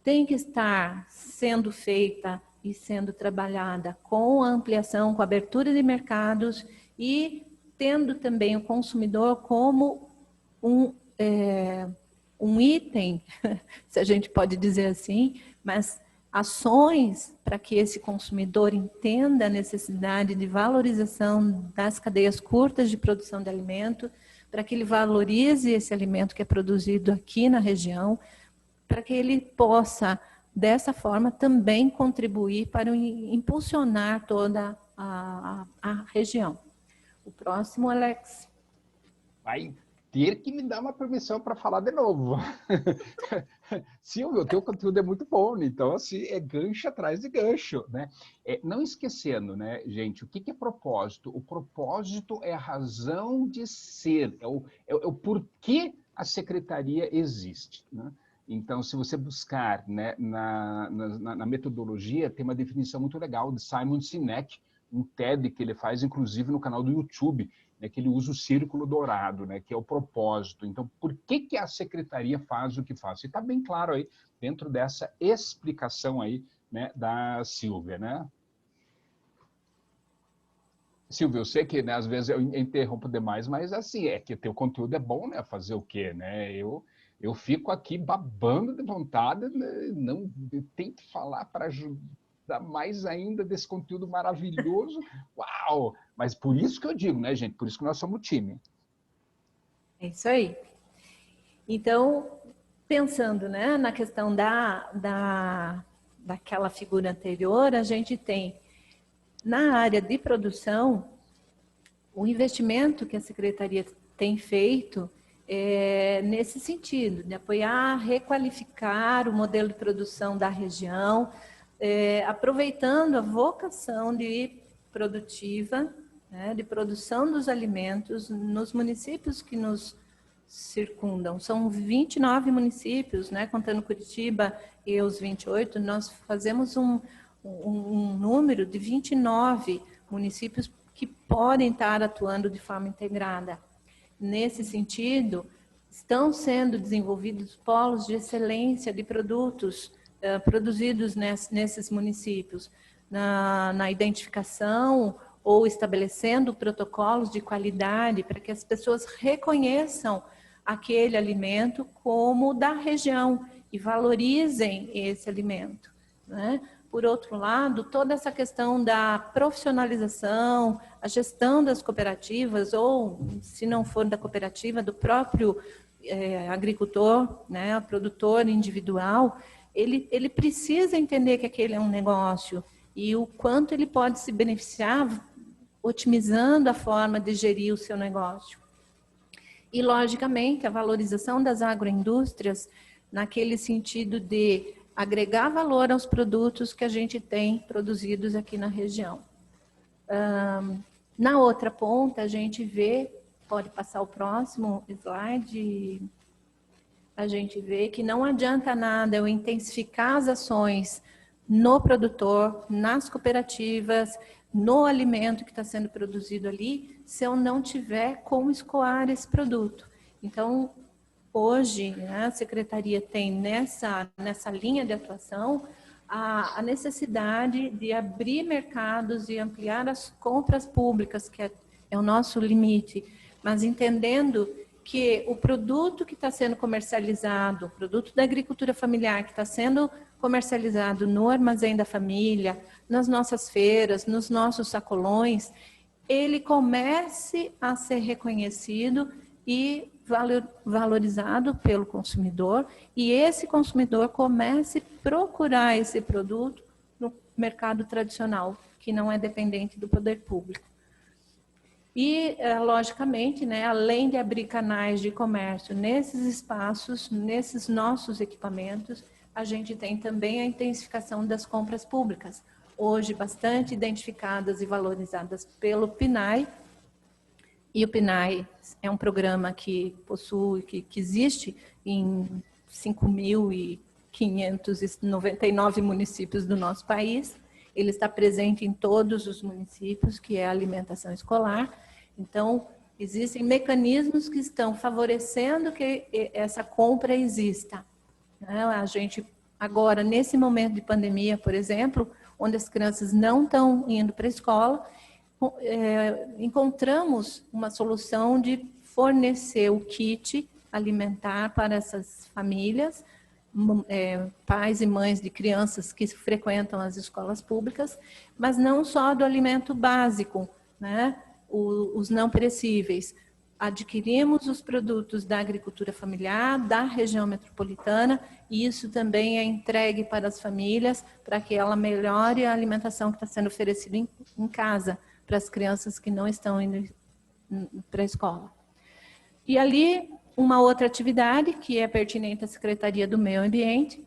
tem que estar sendo feita e sendo trabalhada com a ampliação, com a abertura de mercados e tendo também o consumidor como um item, se a gente pode dizer assim, mas ações para que esse consumidor entenda a necessidade de valorização das cadeias curtas de produção de alimento, para que ele valorize esse alimento que é produzido aqui na região, para que ele possa, dessa forma, também contribuir para impulsionar toda a região. O próximo, Alex. Vai ter que me dar uma permissão para falar de novo. Silvio, o teu conteúdo é muito bom, né? Então, assim, é gancho atrás de gancho, né? Não esquecendo, né, gente, o que é propósito? O propósito é a razão de ser, é o porquê a secretaria existe, né? Então, se você buscar, né, na metodologia, tem uma definição muito legal de Simon Sinek, um TED que ele faz, inclusive, no canal do YouTube, né, que ele usa o círculo dourado, né, que é o propósito. Então, por que a secretaria faz o que faz? E está bem claro aí, dentro dessa explicação aí, né, da Silvia, né? Silvia, eu sei que, né, às vezes eu interrompo demais, mas assim, é que o teu conteúdo é bom, né? Fazer o quê, né? Eu fico aqui babando de vontade, né? Não tem que falar para ajudar mais ainda desse conteúdo maravilhoso. Uau! Mas por isso que eu digo, né, gente? Por isso que nós somos time. É isso aí. Então, pensando, né, na questão daquela figura anterior, a gente tem, na área de produção, o investimento que a Secretaria tem feito nesse sentido, de apoiar, requalificar o modelo de produção da região, aproveitando a vocação produtiva, né, de produção dos alimentos nos municípios que nos circundam. São 29 municípios, né, contando Curitiba e os 28, nós fazemos um número de 29 municípios que podem estar atuando de forma integrada. Nesse sentido, estão sendo desenvolvidos polos de excelência de produtos produzidos nesses municípios, na identificação ou estabelecendo protocolos de qualidade para que as pessoas reconheçam aquele alimento como da região e valorizem esse alimento, né? Por outro lado, toda essa questão da profissionalização, a gestão das cooperativas, ou, se não for da cooperativa, do próprio agricultor, né, produtor individual, ele precisa entender que aquele é um negócio e o quanto ele pode se beneficiar otimizando a forma de gerir o seu negócio. E, logicamente, a valorização das agroindústrias naquele sentido de agregar valor aos produtos que a gente tem produzidos aqui na região. Na outra ponta, a gente vê, pode passar o próximo slide, a gente vê que não adianta nada eu intensificar as ações no produtor, nas cooperativas, no alimento que está sendo produzido ali, se eu não tiver como escoar esse produto. Então, hoje, né, a Secretaria tem nessa linha de atuação a necessidade de abrir mercados e ampliar as compras públicas, que é o nosso limite, mas entendendo que o produto que está sendo comercializado, o produto da agricultura familiar que está sendo comercializado no armazém da família, nas nossas feiras, nos nossos sacolões, ele comece a ser reconhecido e valorizado pelo consumidor, e esse consumidor comece a procurar esse produto no mercado tradicional, que não é dependente do poder público. E, logicamente, né, além de abrir canais de comércio nesses espaços, nesses nossos equipamentos, a gente tem também a intensificação das compras públicas, hoje bastante identificadas e valorizadas pelo PNAE. E o PNAE é um programa que possui, que existe em 5.599 municípios do nosso país. Ele está presente em todos os municípios, que é a alimentação escolar. Então, existem mecanismos que estão favorecendo que essa compra exista. A gente, agora, nesse momento de pandemia, por exemplo, onde as crianças não estão indo para a escola, encontramos uma solução de fornecer o kit alimentar para essas famílias, pais e mães de crianças que frequentam as escolas públicas, mas não só do alimento básico, né? Os não perecíveis. Adquirimos os produtos da agricultura familiar, da região metropolitana, e isso também é entregue para as famílias, para que ela melhore a alimentação que está sendo oferecida em casa, para as crianças que não estão indo para a escola. E ali, uma outra atividade que é pertinente à Secretaria do Meio Ambiente,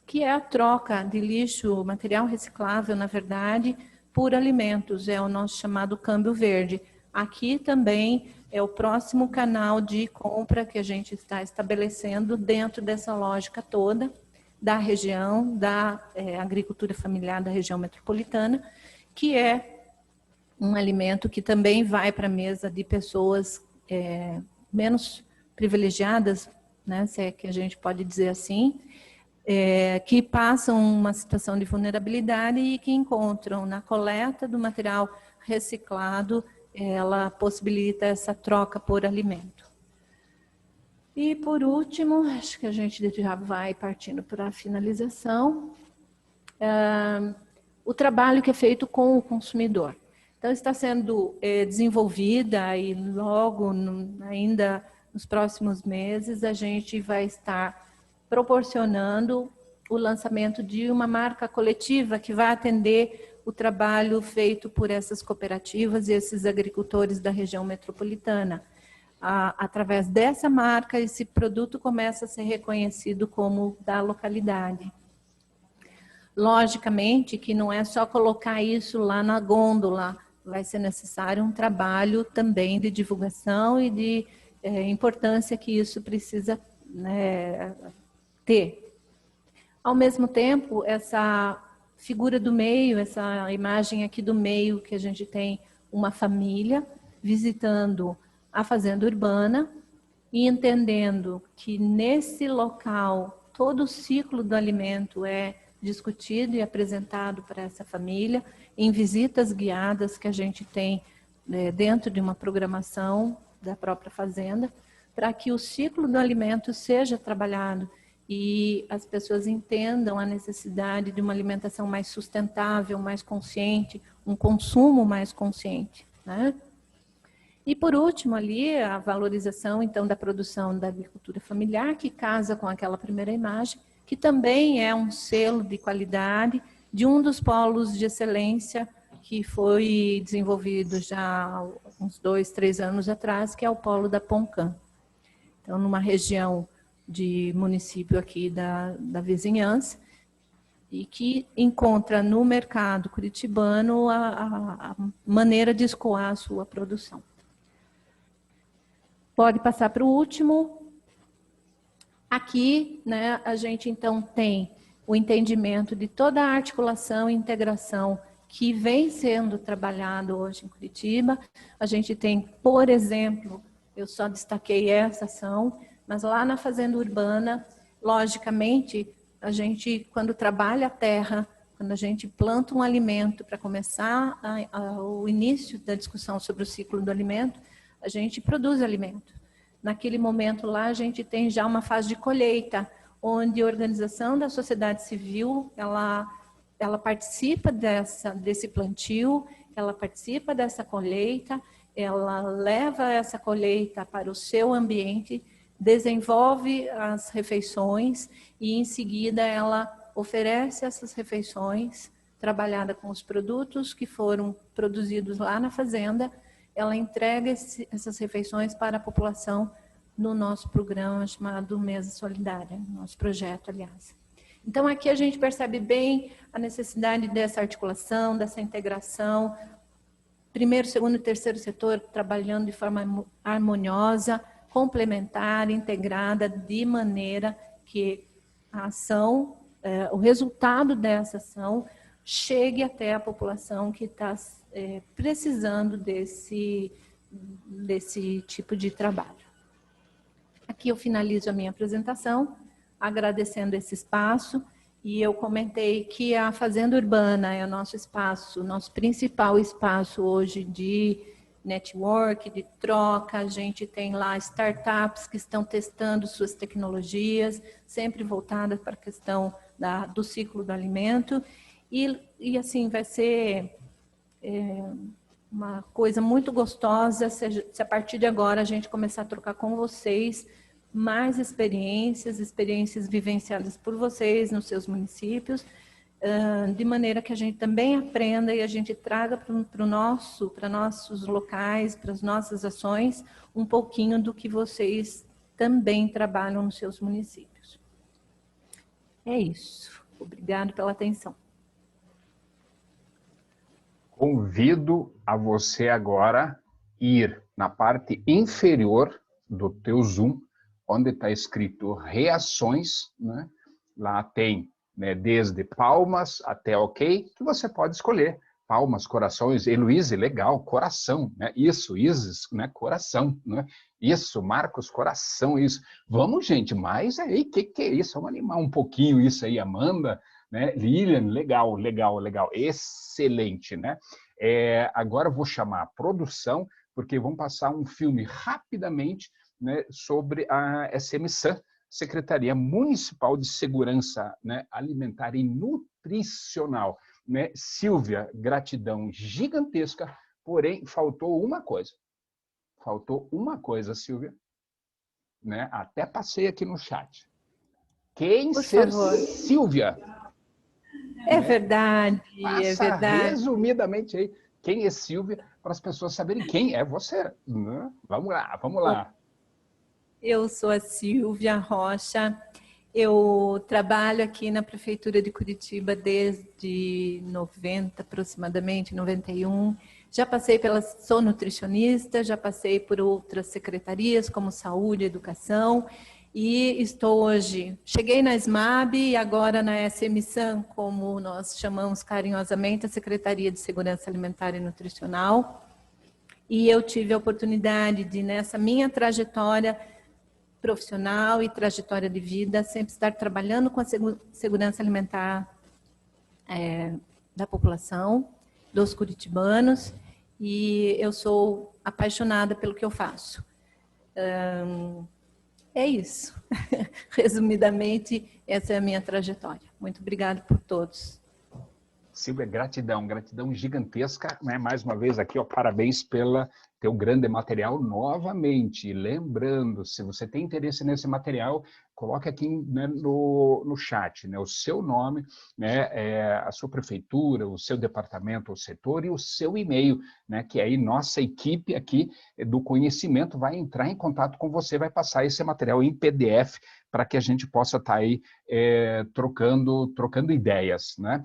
que é a troca de lixo, material reciclável, na verdade, por alimentos, é o nosso chamado câmbio verde. Aqui também é o próximo canal de compra que a gente está estabelecendo dentro dessa lógica toda da região, da agricultura familiar da região metropolitana, que é um alimento que também vai para a mesa de pessoas menos privilegiadas, né, se é que a gente pode dizer assim, que passam uma situação de vulnerabilidade e que encontram na coleta do material reciclado, ela possibilita essa troca por alimento. E por último, acho que a gente já vai partindo para a finalização, o trabalho que é feito com o consumidor. Então, está sendo desenvolvida e logo, ainda nos próximos meses, a gente vai estar proporcionando o lançamento de uma marca coletiva que vai atender o trabalho feito por essas cooperativas e esses agricultores da região metropolitana. Através dessa marca, esse produto começa a ser reconhecido como da localidade. Logicamente que não é só colocar isso lá na gôndola, vai ser necessário um trabalho também de divulgação e de importância que isso precisa, né, ter. Ao mesmo tempo, essa figura do meio, essa imagem aqui do meio, que a gente tem uma família visitando a fazenda urbana e entendendo que nesse local todo o ciclo do alimento é discutido e apresentado para essa família em visitas guiadas que a gente tem dentro de uma programação da própria fazenda, para que o ciclo do alimento seja trabalhado e as pessoas entendam a necessidade de uma alimentação mais sustentável, mais consciente, um consumo mais consciente, né? E por último ali, a valorização então da produção da agricultura familiar, que casa com aquela primeira imagem, que também é um selo de qualidade de um dos polos de excelência que foi desenvolvido já há uns 2, 3 anos atrás, que é o polo da Poncã. Então, numa região de município aqui da vizinhança, e que encontra no mercado curitibano a maneira de escoar a sua produção. Pode passar para o último. Aqui, né, a gente então tem o entendimento de toda a articulação e integração que vem sendo trabalhado hoje em Curitiba. A gente tem, por exemplo, eu só destaquei essa ação, mas lá na fazenda urbana, logicamente, a gente, quando trabalha a terra, quando a gente planta um alimento para começar o início da discussão sobre o ciclo do alimento, a gente produz alimento. Naquele momento lá, a gente tem já uma fase de colheita, onde a organização da sociedade civil, ela participa desse plantio, ela participa dessa colheita, ela leva essa colheita para o seu ambiente, desenvolve as refeições e, em seguida, ela oferece essas refeições, trabalhada com os produtos que foram produzidos lá na fazenda, ela entrega essas refeições para a população no nosso programa chamado Mesa Solidária, nosso projeto, aliás. Então, aqui a gente percebe bem a necessidade dessa articulação, dessa integração, primeiro, segundo e terceiro setor trabalhando de forma harmoniosa, complementar, integrada, de maneira que a ação, o resultado dessa ação chegue até a população que está precisando desse tipo de trabalho. Aqui eu finalizo a minha apresentação, agradecendo esse espaço, e eu comentei que a Fazenda Urbana é o nosso espaço, nosso principal espaço hoje de network, de troca. A gente tem lá startups que estão testando suas tecnologias, sempre voltadas para a questão do ciclo do alimento, e assim, vai ser uma coisa muito gostosa se a partir de agora a gente começar a trocar com vocês mais experiências vivenciadas por vocês nos seus municípios, de maneira que a gente também aprenda e a gente traga para nossos locais, para as nossas ações, um pouquinho do que vocês também trabalham nos seus municípios. É isso. Obrigado pela atenção. Convido a você agora ir na parte inferior do teu Zoom, onde está escrito reações, né? Lá tem, né, desde palmas até ok, que você pode escolher. Palmas, corações, Heloíse, legal, coração, né? Isso, Isis, né? Coração, né? Isso, Marcos, coração, isso. Vamos, gente, mas aí, que é isso? Vamos animar um pouquinho isso aí, Amanda, né? Lilian, legal, legal, legal, excelente, né? Agora eu vou chamar a produção, porque vamos passar um filme rapidamente, né, sobre a SMSAN, Secretaria Municipal de Segurança, né, Alimentar e Nutricional. Né? Silvia, gratidão gigantesca, porém faltou uma coisa. Faltou uma coisa, Silvia. Né? Até passei aqui no chat. Quem Por ser favor. Silvia? É né? verdade, Passa é verdade. resumidamente aí quem é Silvia, para as pessoas saberem quem é você. Né? Vamos lá, vamos lá. Eu sou a Silvia Rocha, eu trabalho aqui na Prefeitura de Curitiba desde 90, aproximadamente, 91. Sou nutricionista, já passei por outras secretarias, como Saúde e Educação, e estou hoje, cheguei na SMAB e agora na SMSAN, como nós chamamos carinhosamente, a Secretaria de Segurança Alimentar e Nutricional. E eu tive a oportunidade de, nessa minha trajetória profissional e trajetória de vida, sempre estar trabalhando com a segurança alimentar da população, dos curitibanos, e eu sou apaixonada pelo que eu faço. É isso. Resumidamente, essa é a minha trajetória. Muito obrigada por todos. Silvia, gratidão, gratidão gigantesca, né? Mais uma vez aqui, ó, parabéns pelo teu grande material novamente. Lembrando, se você tem interesse nesse material, coloque aqui, né, no chat, né, o seu nome, né, a sua prefeitura, o seu departamento, o setor e o seu e-mail, né, que aí nossa equipe aqui do conhecimento vai entrar em contato com você, vai passar esse material em PDF para que a gente possa estar aí trocando ideias, né?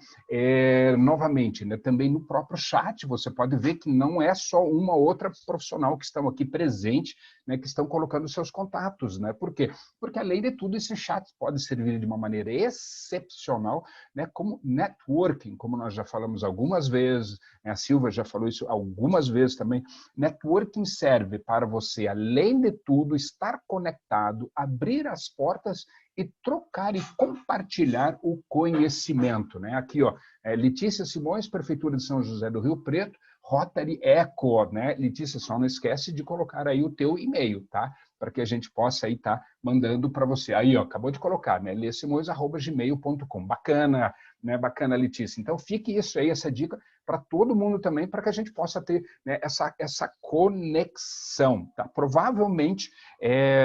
Novamente, né, também no próprio chat, você pode ver que não é só uma outra profissional que estão aqui presente, né, que estão colocando seus contatos, né? Por quê? Porque, além de tudo, esse chat pode servir de uma maneira excepcional, né, como networking, como nós já falamos algumas vezes, né, a Silvia já falou isso algumas vezes também. Networking serve para você, além de tudo, estar conectado, abrir as portas e trocar e compartilhar o conhecimento, né? Aqui, ó, Letícia Simões, Prefeitura de São José do Rio Preto, Rotary Eco, né? Letícia, só não esquece de colocar aí o teu e-mail, tá? Para que a gente possa aí estar mandando para você. Aí, ó, acabou de colocar, né? lesimões@gmail.com. Bacana, né? Bacana, Letícia. Então, fique isso aí, essa dica para todo mundo também, para que a gente possa ter, né, essa conexão, tá? Provavelmente,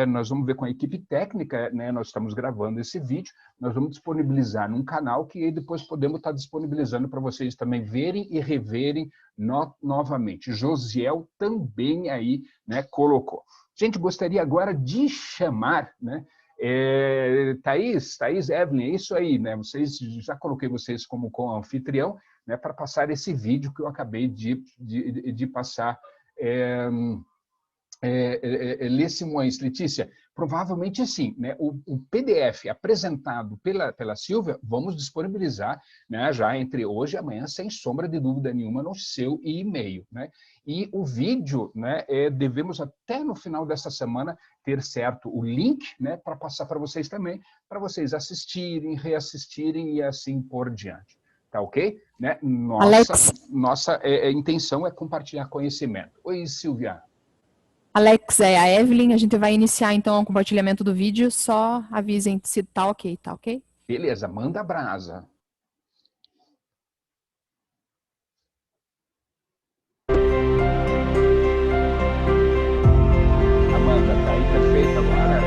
nós vamos ver com a equipe técnica, né? Nós estamos gravando esse vídeo, nós vamos disponibilizar num canal que aí depois podemos estar disponibilizando para vocês também verem e reverem novamente. Josiel também aí, né, colocou. Gente, gostaria agora de chamar, né, Thaís, Evelyn, é isso aí, né? Vocês, já coloquei vocês como anfitrião, né, para passar esse vídeo que eu acabei de passar. Lê Simões, Letícia, provavelmente sim, né? O PDF apresentado pela Silvia, vamos disponibilizar, né, já entre hoje e amanhã, sem sombra de dúvida nenhuma, no seu e-mail, né? E o vídeo, né, devemos até no final dessa semana ter certo o link, né, para passar para vocês também, para vocês assistirem, reassistirem e assim por diante. Tá ok? Né? Nossa intenção é compartilhar conhecimento. Oi, Silvia. Alex, é a Evelyn, a gente vai iniciar então o compartilhamento do vídeo, só avisem se tá ok, tá ok? Beleza, manda brasa. Amanda, tá aí perfeito agora?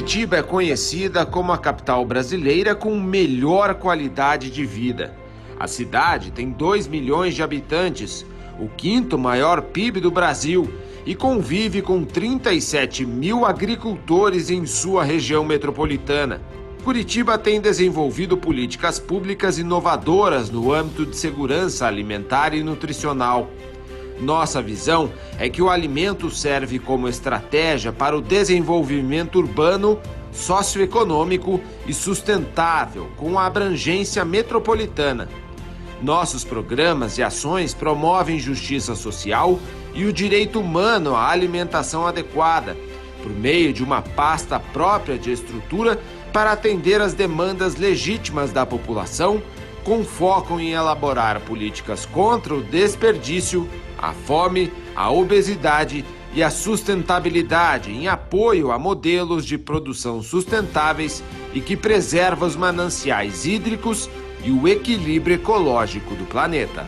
Curitiba é conhecida como a capital brasileira com melhor qualidade de vida. A cidade tem 2 milhões de habitantes, o quinto maior PIB do Brasil, e convive com 37 mil agricultores em sua região metropolitana. Curitiba tem desenvolvido políticas públicas inovadoras no âmbito de segurança alimentar e nutricional. Nossa visão é que o alimento serve como estratégia para o desenvolvimento urbano, socioeconômico e sustentável, com a abrangência metropolitana. Nossos programas e ações promovem justiça social e o direito humano à alimentação adequada, por meio de uma pasta própria de estrutura para atender às demandas legítimas da população, com foco em elaborar políticas contra o desperdício, a fome, a obesidade e a sustentabilidade em apoio a modelos de produção sustentáveis e que preserva os mananciais hídricos e o equilíbrio ecológico do planeta.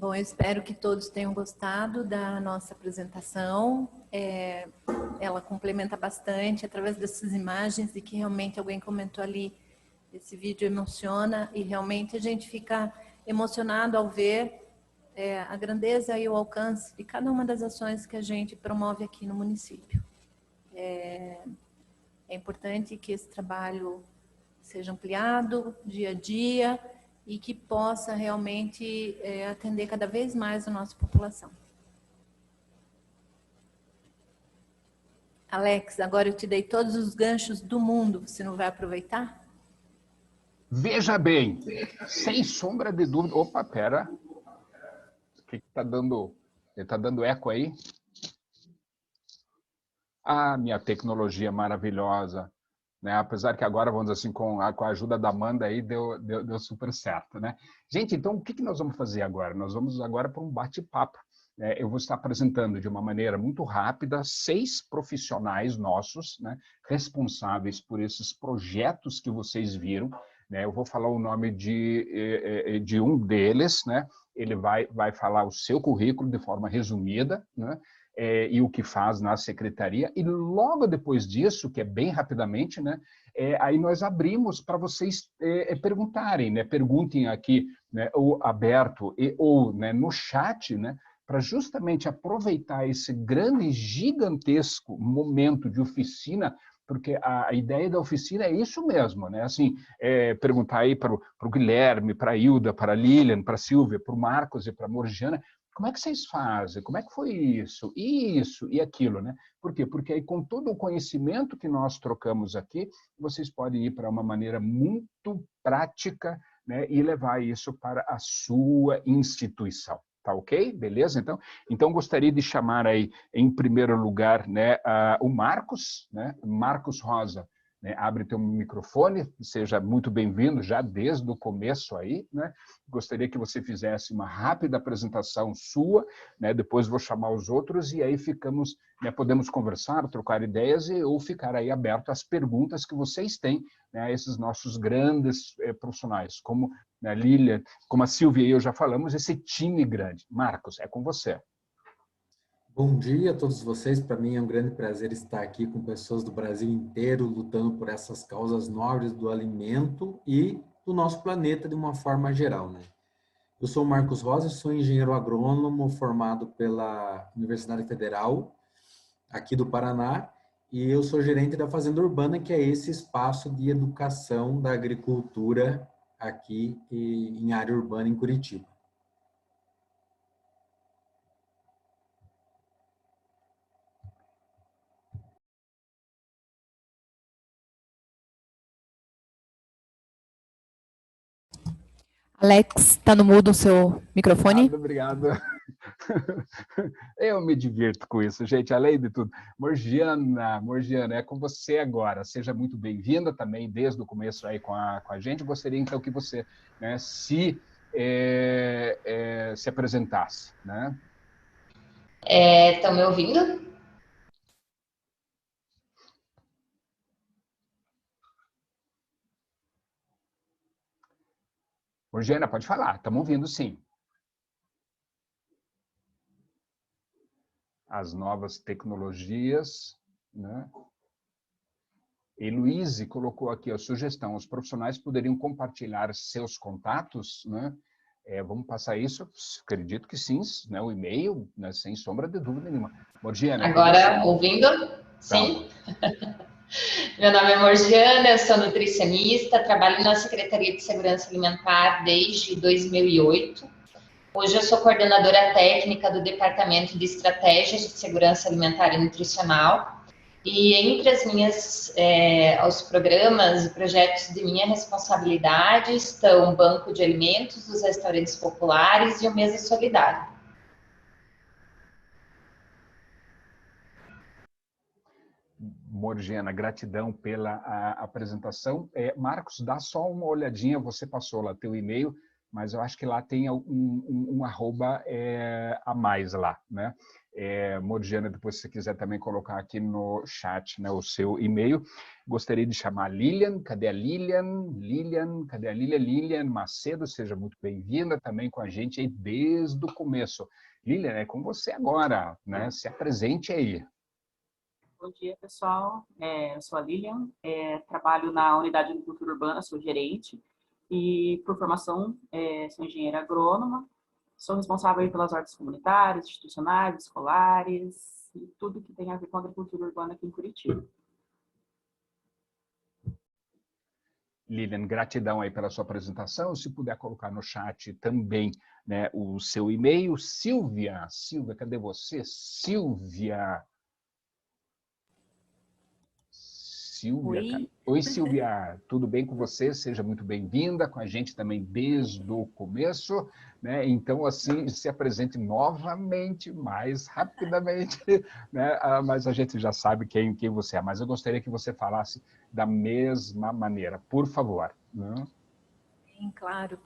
Bom, eu espero que todos tenham gostado da nossa apresentação. Ela complementa bastante através dessas imagens e que realmente alguém comentou ali, esse vídeo emociona e realmente a gente fica emocionado ao ver a grandeza e o alcance de cada uma das ações que a gente promove aqui no município. É importante que esse trabalho seja ampliado dia a dia e que possa realmente atender cada vez mais a nossa população. Alex, agora eu te dei todos os ganchos do mundo, você não vai aproveitar? Veja bem, sem sombra de dúvida... Opa, pera. O que está dando? Está dando eco aí? Ah, minha tecnologia maravilhosa. Né? Apesar que agora, vamos dizer assim, com a ajuda da Amanda aí, deu super certo. Né? Gente, então o que nós vamos fazer agora? Nós vamos agora para um bate-papo. Eu vou estar apresentando de uma maneira muito rápida 6 profissionais nossos, né, responsáveis por esses projetos que vocês viram. Né? Eu vou falar o nome de um deles, né? Ele vai falar o seu currículo de forma resumida, né? E o que faz na secretaria, e logo depois disso, que é bem rapidamente, né, aí nós abrimos para vocês perguntarem, né, perguntem aqui, né, ou aberto, ou né, no chat, né, para justamente aproveitar esse grande, gigantesco momento de oficina, porque a ideia da oficina é isso mesmo, né, assim, perguntar aí para o Guilherme, para a Hilda, para a Lilian, para a Silvia, para o Marcos e para a Morjana, como é que vocês fazem? Como é que foi isso? Isso e aquilo, né? Por quê? Porque aí, com todo o conhecimento que nós trocamos aqui, vocês podem ir para uma maneira muito prática, né? E levar isso para a sua instituição. Tá ok? Beleza? Então gostaria de chamar aí, em primeiro lugar, né, o Marcos, né? Marcos Rosa. né? Abre teu microfone, seja muito bem-vindo já desde o começo aí, né? Gostaria que você fizesse uma rápida apresentação sua, né? Depois vou chamar os outros e aí ficamos, né? Podemos conversar, trocar ideias ou ficar aí aberto às perguntas que vocês têm, né? A esses nossos grandes profissionais, como a Lilian, como a Silvia e eu já falamos, esse time grande. Marcos, é com você. Bom dia a todos vocês. Para mim é um grande prazer estar aqui com pessoas do Brasil inteiro lutando por essas causas nobres do alimento e do nosso planeta de uma forma geral, né? Eu sou o Marcos Rosa, sou engenheiro agrônomo formado pela Universidade Federal aqui do Paraná e eu sou gerente da Fazenda Urbana, que é esse espaço de educação da agricultura aqui em área urbana em Curitiba. Alex, tá no mudo o seu microfone? Obrigado. Eu me divirto com isso, gente, além de tudo. Morgiana, é com você agora. Seja muito bem-vinda também, desde o começo aí com a gente. Gostaria, então, que você, né, se apresentasse, né? Estão me ouvindo? Morgiana, pode falar, estamos ouvindo sim. As novas tecnologias, né? Heloíse colocou aqui a sugestão, os profissionais poderiam compartilhar seus contatos, né? Vamos passar isso, acredito que sim, né? O e-mail, né? Sem sombra de dúvida nenhuma. Morgiana, Agora, ouvindo? Sim. Meu nome é Morgiana, eu sou nutricionista, trabalho na Secretaria de Segurança Alimentar desde 2008. Hoje eu sou coordenadora técnica do Departamento de Estratégias de Segurança Alimentar e Nutricional. E entre os programas e projetos de minha responsabilidade estão o Banco de Alimentos dos Restaurantes Populares e o Mesa Solidária. Morgiana, gratidão pela apresentação. Marcos, dá só uma olhadinha, você passou lá teu e-mail, mas eu acho que lá tem um arroba a mais lá, né? Morgiana, depois se você quiser também colocar aqui no chat, né, o seu e-mail. Gostaria de chamar a Lilian. Cadê a Lilian? Cadê a Lilian? Lilian Macedo, seja muito bem-vinda também com a gente aí desde o começo. Lilian, é com você agora, né? Se apresente aí. Bom dia, pessoal. Eu sou a Lilian, trabalho na Unidade de Agricultura Urbana, sou gerente e, por formação, sou engenheira agrônoma. Sou responsável pelas hortas comunitárias, institucionais, escolares e tudo que tem a ver com a agricultura urbana aqui em Curitiba. Lilian, gratidão aí pela sua apresentação. Se puder colocar no chat também, né, o seu e-mail. Silvia, cadê você? Silvia. Oi, Silvia, tudo bem com você? Seja muito bem-vinda com a gente também desde o começo, né? Então, assim, se apresente novamente, mais rapidamente, né? Mas a gente já sabe quem você é. Mas eu gostaria que você falasse da mesma maneira, por favor. Né? Sim, claro.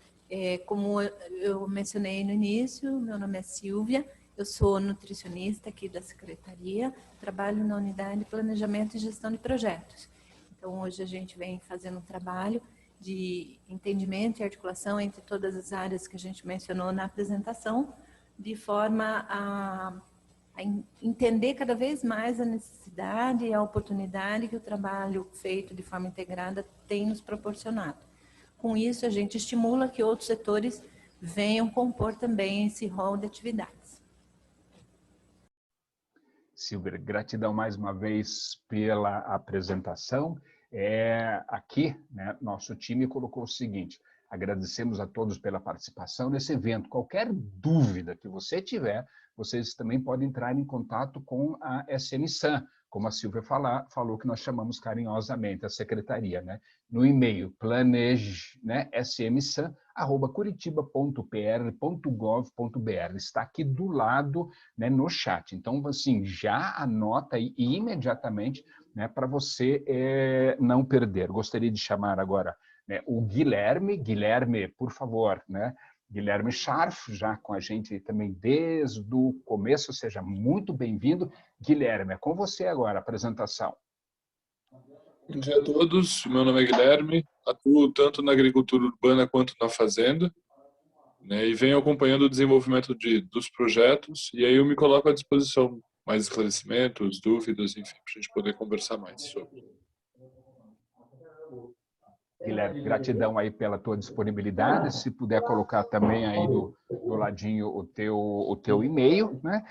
Como eu mencionei no início, meu nome é Silvia. Eu sou nutricionista aqui da Secretaria, trabalho na Unidade de Planejamento e Gestão de Projetos. Então, hoje a gente vem fazendo um trabalho de entendimento e articulação entre todas as áreas que a gente mencionou na apresentação, de forma a entender cada vez mais a necessidade e a oportunidade que o trabalho feito de forma integrada tem nos proporcionado. Com isso, a gente estimula que outros setores venham compor também esse rol de atividades. Silvia, gratidão mais uma vez pela apresentação. Aqui, né, nosso time colocou o seguinte: agradecemos a todos pela participação nesse evento. Qualquer dúvida que você tiver, vocês também podem entrar em contato com a SMSAN, como a Silvia falou que nós chamamos carinhosamente a secretaria, né? No e-mail planej, né, smsan@curitiba.pr.gov.br. Está aqui do lado, né, no chat. Então, assim, já anota aí imediatamente, né, para você não perder. Gostaria de chamar agora, né, o Guilherme. Guilherme, por favor, né? Guilherme Scharf, já com a gente também desde o começo, seja muito bem-vindo. Guilherme, é com você agora a apresentação. Bom dia a todos, meu nome é Guilherme, atuo tanto na agricultura urbana quanto na fazenda, né, e venho acompanhando o desenvolvimento dos projetos, e aí eu me coloco à disposição, mais esclarecimentos, dúvidas, enfim, para a gente poder conversar mais sobre. Guilherme, gratidão aí pela tua disponibilidade. Se puder colocar também aí do ladinho o teu e-mail, né?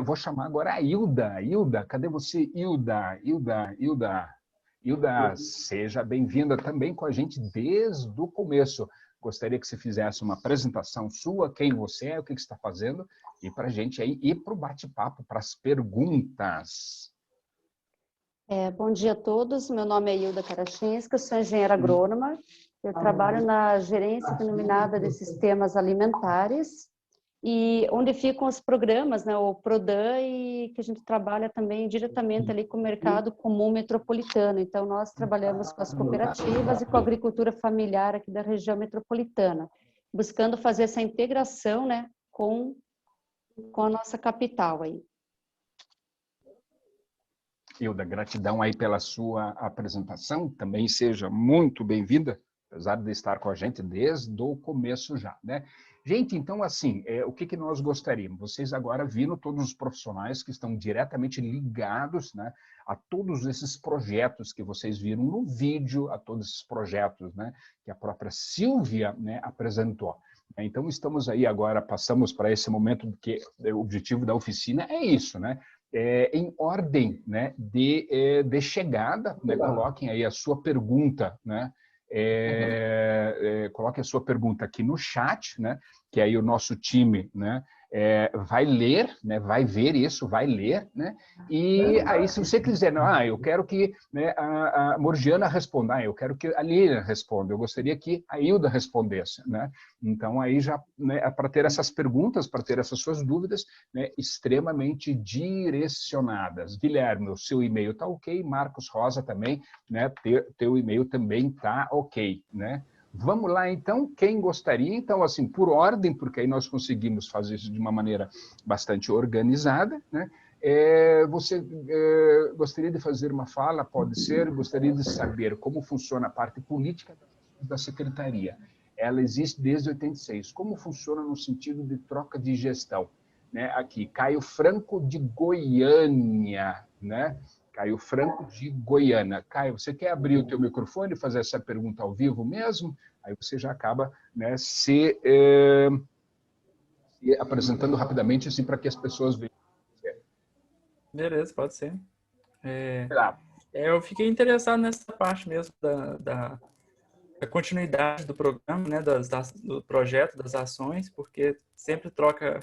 Vou chamar agora a Hilda. Hilda, cadê você, Hilda? Hilda, seja bem-vinda também com a gente desde o começo. Gostaria que você fizesse uma apresentação sua, quem você é, o que você está fazendo, e para a gente aí ir para o bate-papo, para as perguntas. Bom dia a todos, meu nome é Hilda Karachinska, sou engenheira agrônoma, eu trabalho na gerência denominada de sistemas alimentares, e onde ficam os programas, né, o PRODAN, e que a gente trabalha também diretamente ali com o mercado comum metropolitano. Então, nós trabalhamos com as cooperativas e com a agricultura familiar aqui da região metropolitana, buscando fazer essa integração, né, com a nossa capital aí. Hilda, gratidão aí pela sua apresentação, também seja muito bem-vinda, apesar de estar com a gente desde o começo já, né? Gente, então assim, o que nós gostaríamos? Vocês agora viram todos os profissionais que estão diretamente ligados, né, a todos esses projetos que vocês viram no vídeo, a todos esses projetos, né, que a própria Silvia, né, apresentou. Então estamos aí agora, passamos para esse momento que o objetivo da oficina é isso, né? Em ordem, né, de chegada, né, coloquem aí a sua pergunta, né, coloquem a sua pergunta aqui no chat, né, que aí o nosso time, né, vai ler, né, vai ver isso, vai ler, né, e aí se você quiser, eu quero que, né, a Morgiana responda, eu quero que a Lilian responda, eu gostaria que a Hilda respondesse, né, então aí já, né, para ter essas perguntas, para ter essas suas dúvidas, né, extremamente direcionadas. Guilherme, o seu e-mail está ok, Marcos Rosa também, né, teu e-mail também está ok, né. Vamos lá, então, quem gostaria? Então, assim, por ordem, porque aí nós conseguimos fazer isso de uma maneira bastante organizada, né? Você gostaria de fazer uma fala? Pode ser. Gostaria de saber como funciona a parte política da secretaria. Ela existe desde 86. Como funciona no sentido de troca de gestão? Né? Aqui, Caio Franco de Goiânia, né? Caio Franco de Goiânia. Caio, você quer abrir o teu microfone e fazer essa pergunta ao vivo mesmo? Aí você já acaba, né, se apresentando rapidamente, assim, para que as pessoas vejam. Beleza, pode ser. Eu fiquei interessado nessa parte mesmo da continuidade do programa, né, do projeto, das ações, porque sempre troca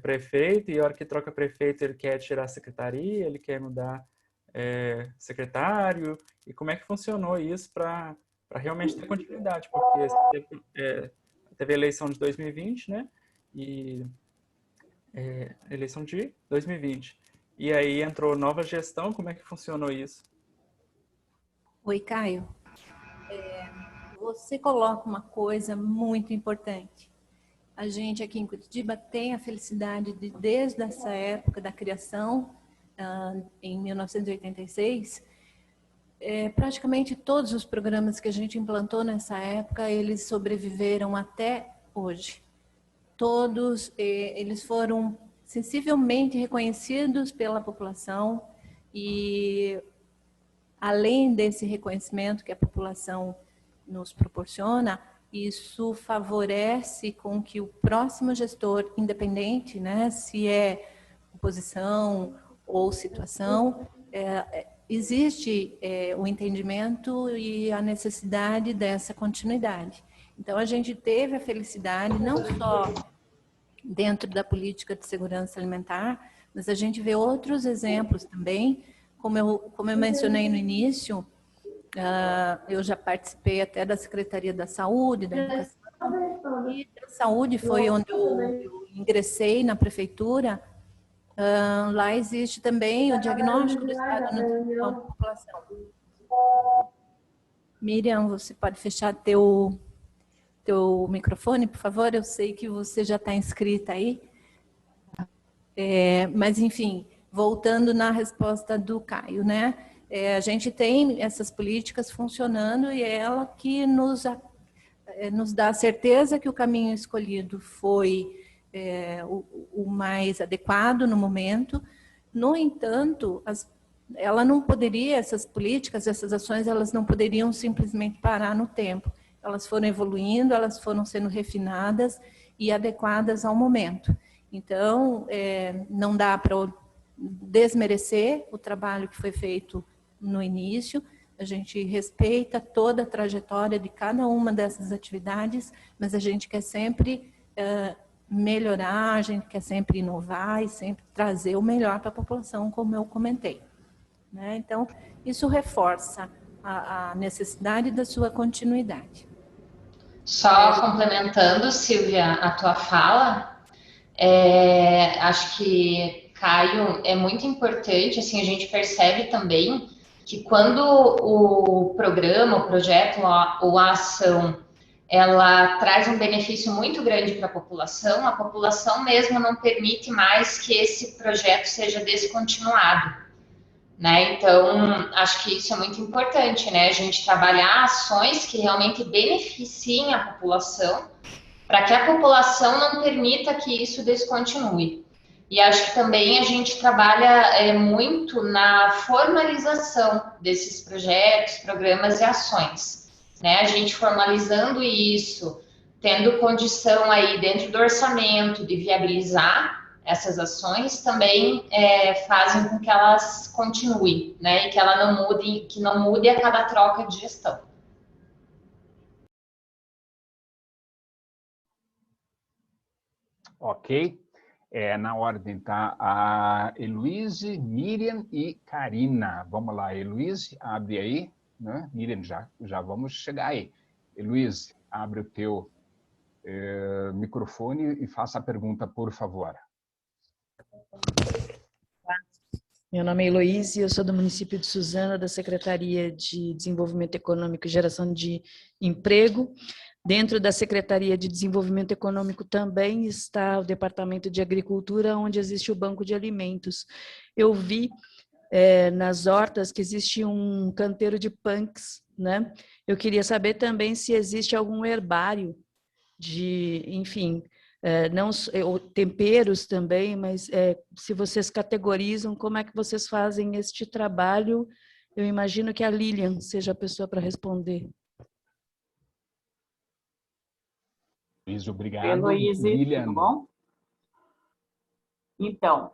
prefeito, e a hora que troca prefeito ele quer tirar a secretaria, ele quer mudar secretário, e como é que funcionou isso para realmente ter continuidade, porque teve a eleição de 2020, né, e eleição de 2020, e aí entrou nova gestão, como é que funcionou isso? Oi, Caio. Você coloca uma coisa muito importante. A gente aqui em Curitiba tem a felicidade de, desde essa época da criação, em 1986, praticamente todos os programas que a gente implantou nessa época, eles sobreviveram até hoje. Todos eles foram sensivelmente reconhecidos pela população e, além desse reconhecimento que a população nos proporciona, isso favorece com que o próximo gestor independente, né, se é oposição ou situação, existe o entendimento e a necessidade dessa continuidade. Então, a gente teve a felicidade, não só dentro da política de segurança alimentar, mas a gente vê outros exemplos também como eu mencionei no início, eu já participei até da Secretaria da Saúde, da Educação, e da Saúde foi onde eu ingressei na prefeitura. Lá existe também o diagnóstico do estado de nutrição da população. Miriam, você pode fechar teu microfone, por favor? Eu sei que você já está inscrita aí. Mas, enfim, voltando na resposta do Caio, né? A gente tem essas políticas funcionando e é ela que nos dá a certeza que o caminho escolhido foi o mais adequado no momento. No entanto, ela não poderia, essas políticas, essas ações, elas não poderiam simplesmente parar no tempo. Elas foram evoluindo, elas foram sendo refinadas e adequadas ao momento. Então, não dá para desmerecer o trabalho que foi feito no início. A gente respeita toda a trajetória de cada uma dessas atividades, mas a gente quer sempre melhorar, a gente quer sempre inovar e sempre trazer o melhor para a população, como eu comentei, né? Então, isso reforça a necessidade da sua continuidade. Só complementando, Silvia, a tua fala, acho que, Caio, é muito importante, assim, a gente percebe também que quando o programa, o projeto ou a ação, ela traz um benefício muito grande para a população mesmo não permite mais que esse projeto seja descontinuado, né? Então, acho que isso é muito importante, né? A gente trabalhar ações que realmente beneficiem a população, para que a população não permita que isso descontinue. E acho que também a gente trabalha muito na formalização desses projetos, programas e ações, né? A gente formalizando isso, tendo condição aí dentro do orçamento de viabilizar essas ações, também fazem com que elas continuem, né? E que ela não mude a cada troca de gestão. Ok. Na ordem, tá? A Heloíse, Miriam e Karina. Vamos lá, Heloíse, abre aí, né? Miriam, já vamos chegar aí. Heloíse, abre o teu microfone e faça a pergunta, por favor. Meu nome é Heloíse, eu sou do município de Suzano, da Secretaria de Desenvolvimento Econômico e Geração de Emprego. Dentro da Secretaria de Desenvolvimento Econômico também está o Departamento de Agricultura, onde existe o Banco de Alimentos. Eu vi nas hortas que existe um canteiro de punks, né? Eu queria saber também se existe algum herbário de, enfim, não temperos também, mas se vocês categorizam, como é que vocês fazem este trabalho? Eu imagino que a Lilian seja a pessoa para responder. Luiz, obrigado. Heloíse, tudo bom? Então,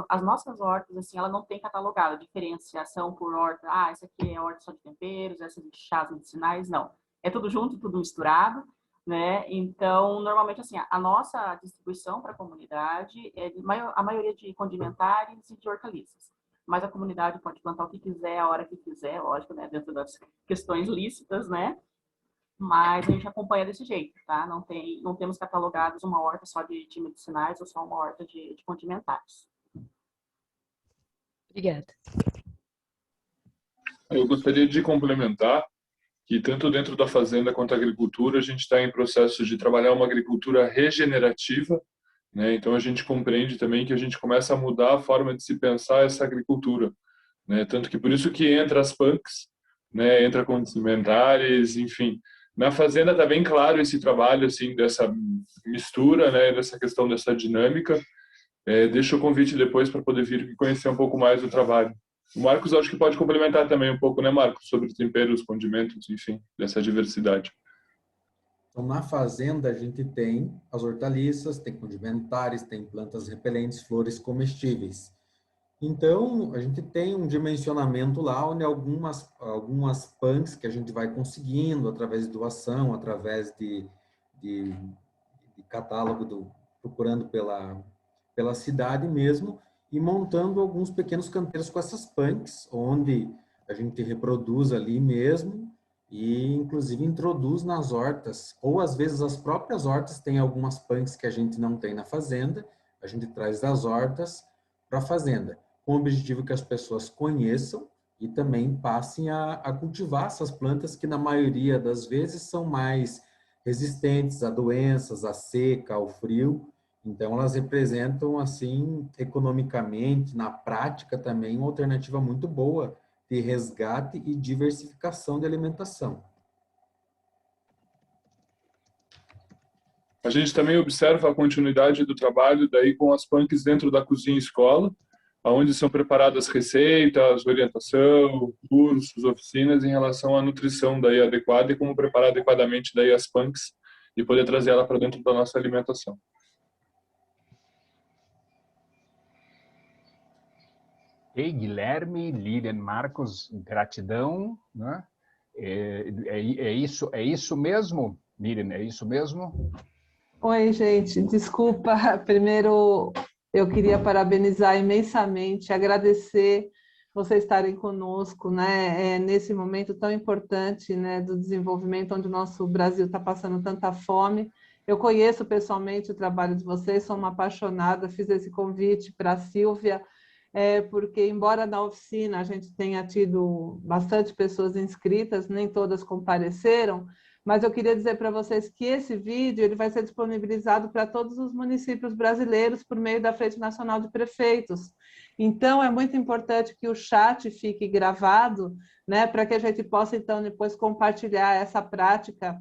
as nossas hortas, assim, ela não tem catalogada diferenciação por horta. Essa aqui é horta só de temperos, essa de chás medicinais, não. É tudo junto, tudo misturado, né? Então, normalmente, assim, a nossa distribuição para a comunidade é a maioria de condimentares e de hortaliças. Mas a comunidade pode plantar o que quiser, a hora que quiser, lógico, né? Dentro das questões lícitas, né? Mas a gente acompanha desse jeito, tá? Não temos catalogados uma horta só de medicinais ou só uma horta de condimentares. Obrigada. Eu gostaria de complementar que tanto dentro da fazenda quanto da agricultura a gente está em processo de trabalhar uma agricultura regenerativa, né? Então a gente compreende também que a gente começa a mudar a forma de se pensar essa agricultura, né? Tanto que por isso que entra as punks, né? Entra condimentares, enfim. Na fazenda está bem claro esse trabalho assim dessa mistura, né, dessa questão dessa dinâmica. Deixo o convite depois para poder vir e conhecer um pouco mais do trabalho. O Marcos acho que pode complementar também um pouco, né, Marcos, sobre temperos, condimentos, enfim, dessa diversidade. Então, na fazenda a gente tem as hortaliças, tem condimentares, tem plantas repelentes, flores comestíveis. Então, a gente tem um dimensionamento lá, onde algumas punks que a gente vai conseguindo através de doação, através de catálogo, procurando pela cidade mesmo, e montando alguns pequenos canteiros com essas punks, onde a gente reproduz ali mesmo e, inclusive, introduz nas hortas, ou às vezes as próprias hortas têm algumas punks que a gente não tem na fazenda, a gente traz das hortas para a fazenda, com o objetivo que as pessoas conheçam e também passem a cultivar essas plantas que, na maioria das vezes, são mais resistentes a doenças, a seca, ao frio. Então, elas representam, assim, economicamente, na prática também, uma alternativa muito boa de resgate e diversificação de alimentação. A gente também observa a continuidade do trabalho daí com as punks dentro da cozinha escola, onde são preparadas receitas, orientação, cursos, oficinas em relação à nutrição daí adequada e como preparar adequadamente daí as punks e poder trazer ela para dentro da nossa alimentação. Ei, Guilherme, Lilian, Marcos, gratidão, né? É isso mesmo, Miriam, é isso mesmo? Oi, gente, desculpa, primeiro eu queria parabenizar imensamente, agradecer vocês estarem conosco, né, nesse momento tão importante, né, do desenvolvimento, onde o nosso Brasil está passando tanta fome. Eu conheço pessoalmente o trabalho de vocês, sou uma apaixonada, fiz esse convite para a Sílvia, porque, embora na oficina a gente tenha tido bastante pessoas inscritas, nem todas compareceram, mas eu queria dizer para vocês que esse vídeo ele vai ser disponibilizado para todos os municípios brasileiros por meio da Frente Nacional de Prefeitos. Então, é muito importante que o chat fique gravado, né, para que a gente possa, então, depois compartilhar essa prática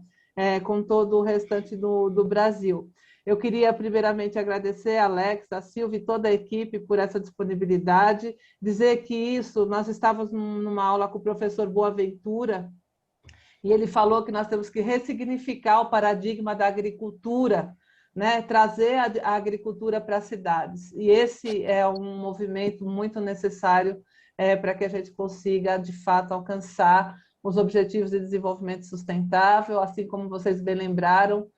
com todo o restante do Brasil. Eu queria, primeiramente, agradecer a Alex, a Silvia e toda a equipe por essa disponibilidade, dizer que isso, nós estávamos numa aula com o professor Boaventura, e ele falou que nós temos que ressignificar o paradigma da agricultura, né? Trazer a agricultura para as cidades. E esse é um movimento muito necessário para que a gente consiga, de fato, alcançar os objetivos de desenvolvimento sustentável, assim como vocês bem lembraram,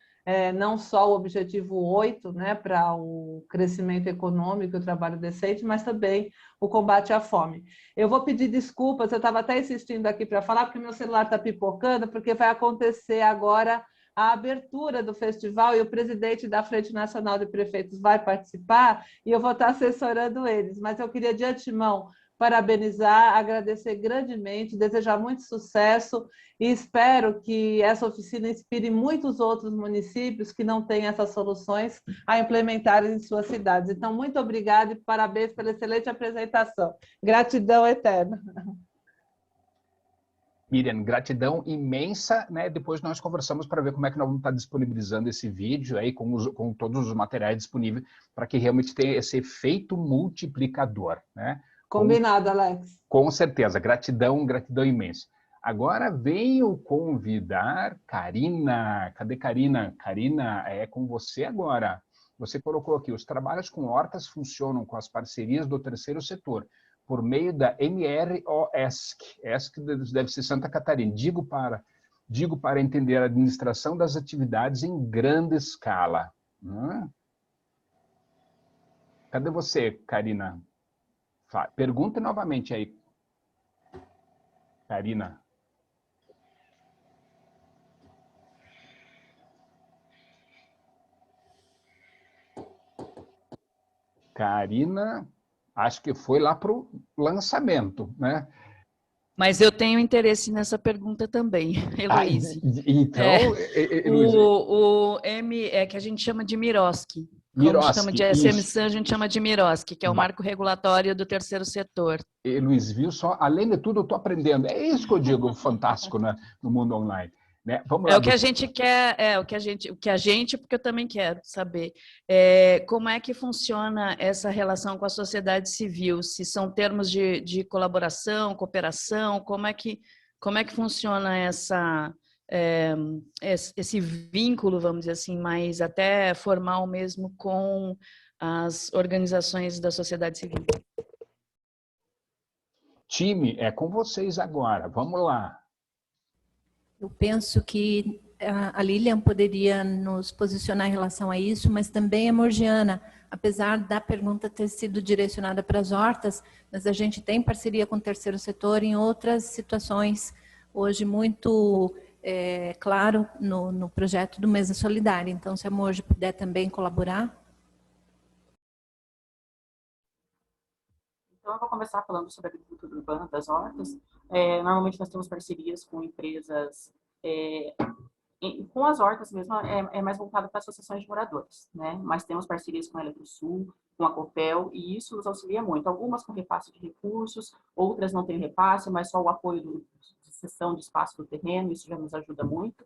não só o objetivo 8, né, para o crescimento econômico e o trabalho decente, mas também o combate à fome. Eu vou pedir desculpas, eu estava até insistindo aqui para falar, porque meu celular está pipocando, porque vai acontecer agora a abertura do festival e o presidente da Frente Nacional de Prefeitos vai participar e eu vou estar assessorando eles, mas eu queria de antemão parabenizar, agradecer grandemente, desejar muito sucesso e espero que essa oficina inspire muitos outros municípios que não têm essas soluções a implementarem em suas cidades. Então, muito obrigada e parabéns pela excelente apresentação. Gratidão eterna. Miriam, gratidão imensa, né? Depois nós conversamos para ver como é que nós vamos estar disponibilizando esse vídeo aí com todos os materiais disponíveis para que realmente tenha esse efeito multiplicador, né? Combinado, Alex. Com certeza, gratidão, gratidão imensa. Agora venho convidar Karina. Cadê Karina? Karina, é com você agora. Você colocou aqui, os trabalhos com hortas funcionam com as parcerias do terceiro setor, por meio da MROESC. ESC deve ser Santa Catarina. Digo para entender a administração das atividades em grande escala. Cadê você, Karina? Pergunta novamente aí, Karina. Karina, acho que foi lá para o lançamento, né? Mas eu tenho interesse nessa pergunta também, Heloíse. Então, o M é que a gente chama de Miroski. Como chama de SMSAN, a gente chama de Miroski, que é o marco regulatório do terceiro setor. E Luiz, viu só? Além de tudo, eu estou aprendendo. É isso que eu digo, fantástico, né, no mundo online. Né? Vamos lá, o que a gente quer, porque eu também quero saber como é que funciona essa relação com a sociedade civil, se são termos de colaboração, cooperação, como é que funciona esse vínculo, vamos dizer assim, mais até formal mesmo com as organizações da sociedade civil. Time, é com vocês agora, vamos lá. Eu penso que a Lilian poderia nos posicionar em relação a isso, mas também a Morgiana, apesar da pergunta ter sido direcionada para as hortas, mas a gente tem parceria com o terceiro setor em outras situações, hoje muito claro no projeto do Mesa Solidária. Então, se a Moji puder também colaborar. Então, eu vou começar falando sobre a agricultura urbana das hortas. Normalmente, nós temos parcerias com empresas, com as hortas mesmo, é mais voltado para associações de moradores, né? Mas temos parcerias com a Eletrosul, com a Copel, e isso nos auxilia muito. Algumas com repasse de recursos, outras não têm repasse, mas só o apoio de cessão de espaço do terreno, isso já nos ajuda muito,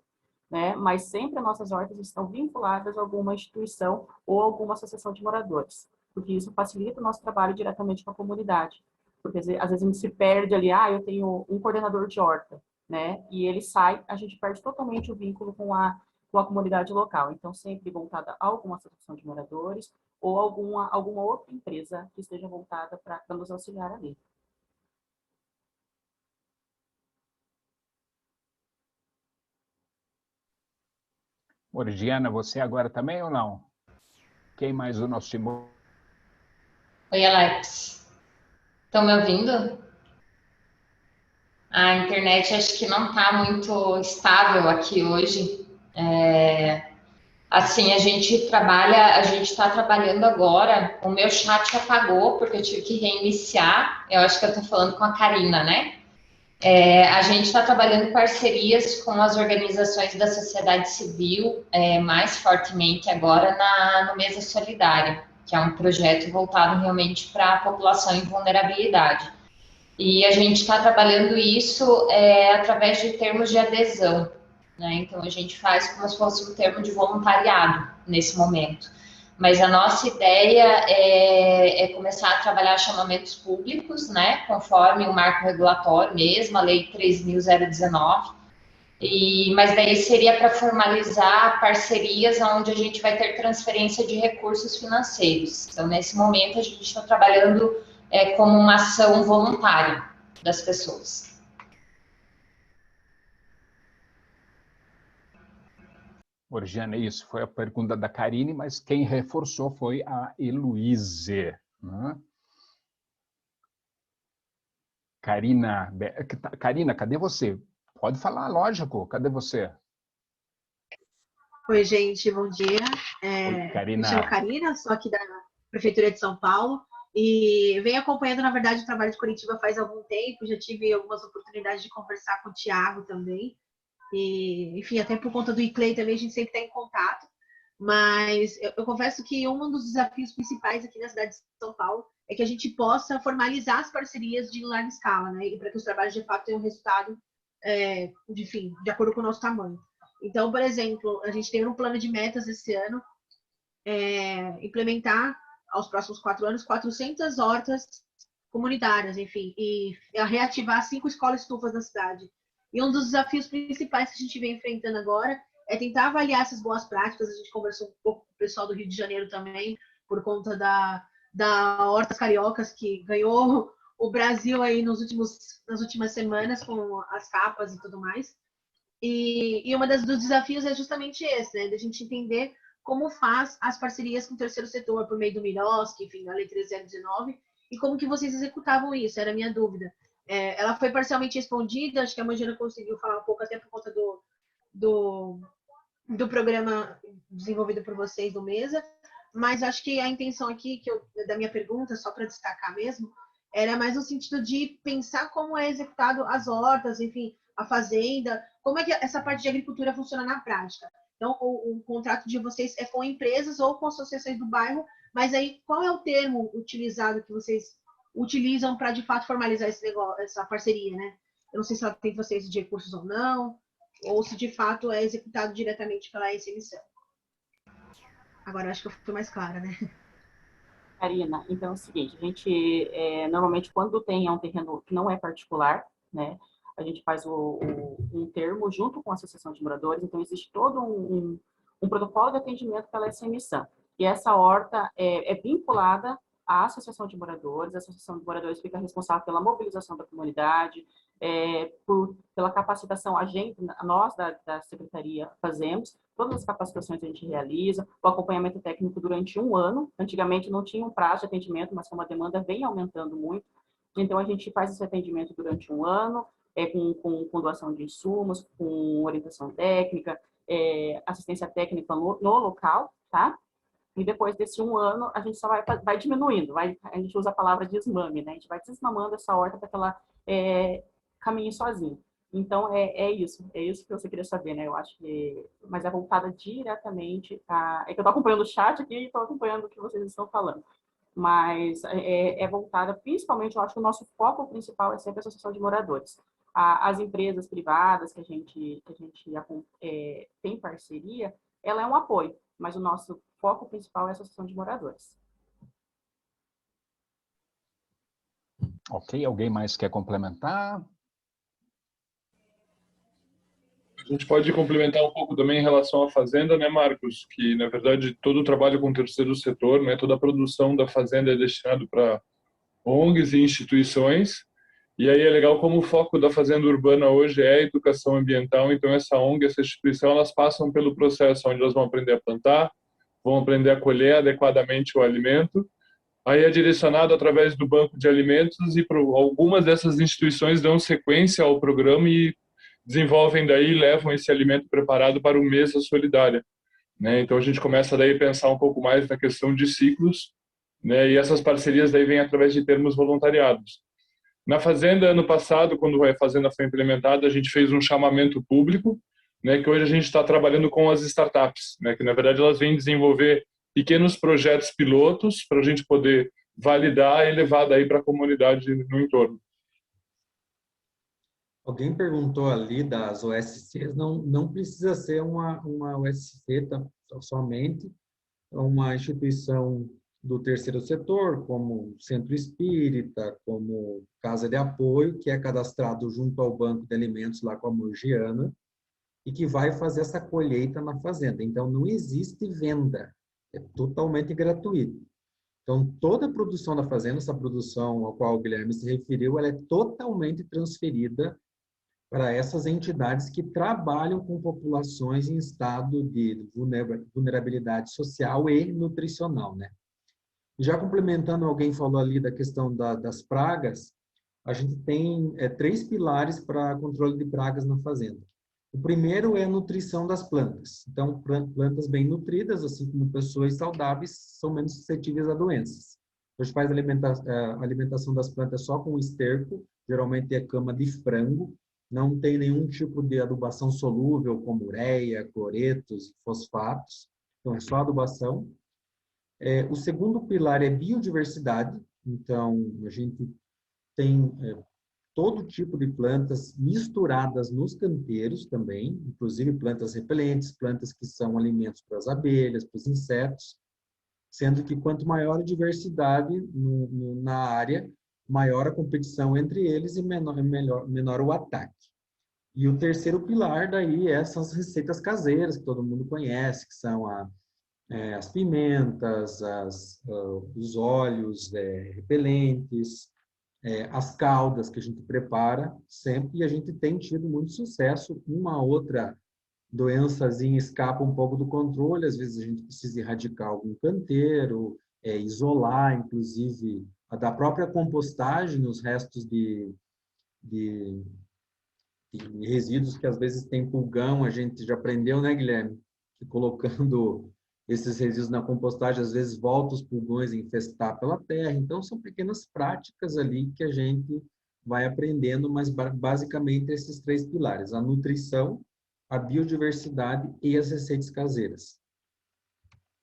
né? Mas sempre as nossas hortas estão vinculadas a alguma instituição ou alguma associação de moradores, porque isso facilita o nosso trabalho diretamente com a comunidade. Porque às vezes a gente se perde ali, eu tenho um coordenador de horta, né? E ele sai, a gente perde totalmente o vínculo com a comunidade local. Então, sempre voltada a alguma associação de moradores ou alguma outra empresa que esteja voltada para nos auxiliar ali. Morgiana, você agora também ou não? Quem mais o nosso Timor? Oi, Alex. Estão me ouvindo? A internet acho que não está muito estável aqui hoje. Assim, a gente está trabalhando agora. O meu chat apagou porque eu tive que reiniciar. Eu acho que eu estou falando com a Karina, né? A gente está trabalhando parcerias com as organizações da sociedade civil, mais fortemente agora no Mesa Solidária, que é um projeto voltado realmente para a população em vulnerabilidade. E a gente está trabalhando isso através de termos de adesão, né? Então, a gente faz como se fosse um termo de voluntariado nesse momento. Mas a nossa ideia é começar a trabalhar chamamentos públicos, né? Conforme o marco regulatório mesmo, a Lei 3.019. Mas daí seria para formalizar parcerias onde a gente vai ter transferência de recursos financeiros. Então, nesse momento, a gente está trabalhando como uma ação voluntária das pessoas. Morgiana, isso foi a pergunta da Karine, mas quem reforçou foi a Heloíse, né? Karina, cadê você? Pode falar, lógico, cadê você? Oi, gente, bom dia. Oi, Karina. Me chamo Karina, sou aqui da Prefeitura de São Paulo e venho acompanhando, na verdade, o trabalho de Curitiba faz algum tempo, já tive algumas oportunidades de conversar com o Thiago também. E, enfim, até por conta do ICLEI também a gente sempre está em contato, mas eu confesso que um dos desafios principais aqui na cidade de São Paulo é que a gente possa formalizar as parcerias de larga escala, né, e para que os trabalhos de fato tenham um resultado, enfim, de acordo com o nosso tamanho. Então, por exemplo, a gente tem um plano de metas esse ano, implementar aos próximos 4 anos 400 hortas comunitárias, enfim, e reativar 5 escolas estufas na cidade. E um dos desafios principais que a gente vem enfrentando agora é tentar avaliar essas boas práticas. A gente conversou um pouco com o pessoal do Rio de Janeiro também, por conta da Hortas Cariocas, que ganhou o Brasil aí nas últimas semanas com as capas e tudo mais. E um dos desafios é justamente esse, né? Da gente entender como faz as parcerias com o terceiro setor por meio do MIROSC, enfim, a Lei 3.019, e como que vocês executavam isso, era a minha dúvida. Ela foi parcialmente respondida, acho que a Morgiana conseguiu falar um pouco até por conta do programa desenvolvido por vocês do Mesa, mas acho que a intenção aqui da minha pergunta, só para destacar mesmo, era mais no sentido de pensar como é executado as hortas, enfim, a fazenda, como é que essa parte de agricultura funciona na prática. Então, o contrato de vocês é com empresas ou com associações do bairro, mas aí qual é o termo utilizado que vocês utilizam para, de fato, formalizar esse negócio, essa parceria, né? Eu não sei se ela tem transferência de recursos ou não, ou se, de fato, é executado diretamente pela SMC. Agora, acho que eu fui mais clara, né? Karina, então é o seguinte, a gente, normalmente, quando tem um terreno que não é particular, né, a gente faz um termo junto com a Associação de Moradores, então existe todo um protocolo de atendimento pela SMC. E essa horta é vinculada à Associação de Moradores, a Associação de Moradores fica responsável pela mobilização da comunidade, pela capacitação, nós da Secretaria fazemos, todas as capacitações a gente realiza, o acompanhamento técnico durante 1 ano. Antigamente não tinha um prazo de atendimento, mas como a demanda vem aumentando muito, então a gente faz esse atendimento durante 1 ano, com doação de insumos, com orientação técnica, assistência técnica no local, tá? E depois desse 1 ano, a gente só vai diminuindo, a gente usa a palavra desmame, né? A gente vai desmamando essa horta para que ela caminhe sozinha. Então, é isso que você queria saber, né? Eu acho que... Mas é voltada diretamente a... É que eu estou acompanhando o chat aqui e estou acompanhando o que vocês estão falando. Mas é voltada, principalmente, eu acho que o nosso foco principal é sempre a associação de moradores. As empresas privadas que a gente tem parceria, ela é um apoio, mas o nosso foco principal é a associação de moradores. Ok, alguém mais quer complementar? A gente pode complementar um pouco também em relação à fazenda, né, Marcos? Que, na verdade, todo o trabalho com o terceiro setor, né, toda a produção da fazenda é destinado para ONGs e instituições. E aí é legal como o foco da fazenda urbana hoje é a educação ambiental. Então, essa ONG, essa instituição, elas passam pelo processo onde elas vão aprender a plantar, vão aprender a colher adequadamente o alimento. Aí é direcionado através do banco de alimentos e algumas dessas instituições dão sequência ao programa e desenvolvem daí, levam esse alimento preparado para o Mesa Solidária, né? Então a gente começa daí a pensar um pouco mais na questão de ciclos, né? E essas parcerias daí vêm através de termos voluntariados. Na fazenda, ano passado, quando a fazenda foi implementada, a gente fez um chamamento público, né? Que hoje a gente está trabalhando com as startups, né? Que na verdade elas vêm desenvolver pequenos projetos pilotos para a gente poder validar e levar daí para a comunidade no entorno. Alguém perguntou ali das OSCs, não precisa ser uma OSC somente, uma instituição do terceiro setor, como Centro Espírita, como Casa de Apoio, que é cadastrado junto ao Banco de Alimentos, lá com a Morgiana, e que vai fazer essa colheita na fazenda. Então, não existe venda, é totalmente gratuito. Então, toda a produção da fazenda, essa produção a qual o Guilherme se referiu, ela é totalmente transferida para essas entidades que trabalham com populações em estado de vulnerabilidade social e nutricional, né? Já complementando, alguém falou ali da questão das pragas, a gente tem 3 pilares para controle de pragas na fazenda. O primeiro é a nutrição das plantas. Então, plantas bem nutridas, assim como pessoas saudáveis, são menos suscetíveis a doenças. A gente faz a alimentação das plantas só com esterco, geralmente é cama de frango, não tem nenhum tipo de adubação solúvel, como ureia, cloretos, fosfatos. Então, é só adubação. O segundo pilar é biodiversidade. Então, a gente tem todo tipo de plantas misturadas nos canteiros também, inclusive plantas repelentes, plantas que são alimentos para as abelhas, para os insetos, sendo que quanto maior a diversidade na área, maior a competição entre eles e menor o ataque. E o terceiro pilar daí são as receitas caseiras, que todo mundo conhece, que são as pimentas, os óleos repelentes, as caldas que a gente prepara sempre, e a gente tem tido muito sucesso. Uma outra doençazinha escapa um pouco do controle, às vezes a gente precisa erradicar algum canteiro, isolar, inclusive, da própria compostagem, os restos de resíduos que às vezes tem pulgão, a gente já aprendeu, né, Guilherme? Que colocando esses resíduos na compostagem, às vezes volta os pulgões a infestar pela terra. Então, são pequenas práticas ali que a gente vai aprendendo, mas basicamente esses 3 pilares: a nutrição, a biodiversidade e as receitas caseiras.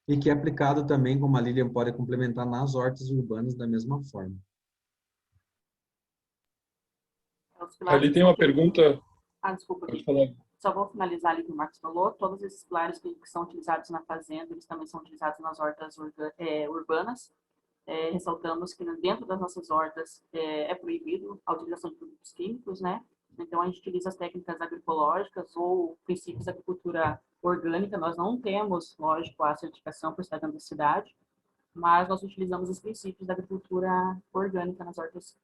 E que é aplicado também, como a Lilian pode complementar, nas hortas urbanas da mesma forma. Ali tem uma pergunta... Desculpa. Pode falar. Só vou finalizar ali o que o Marcos falou. Todos esses pilares que são utilizados na fazenda, eles também são utilizados nas hortas urbanas. Ressaltamos que dentro das nossas hortas é proibido a utilização de produtos químicos, né? Então, a gente utiliza as técnicas agroecológicas ou princípios da agricultura orgânica. Nós não temos, lógico, a certificação por estar dentro da cidade, mas nós utilizamos os princípios da agricultura orgânica nas hortas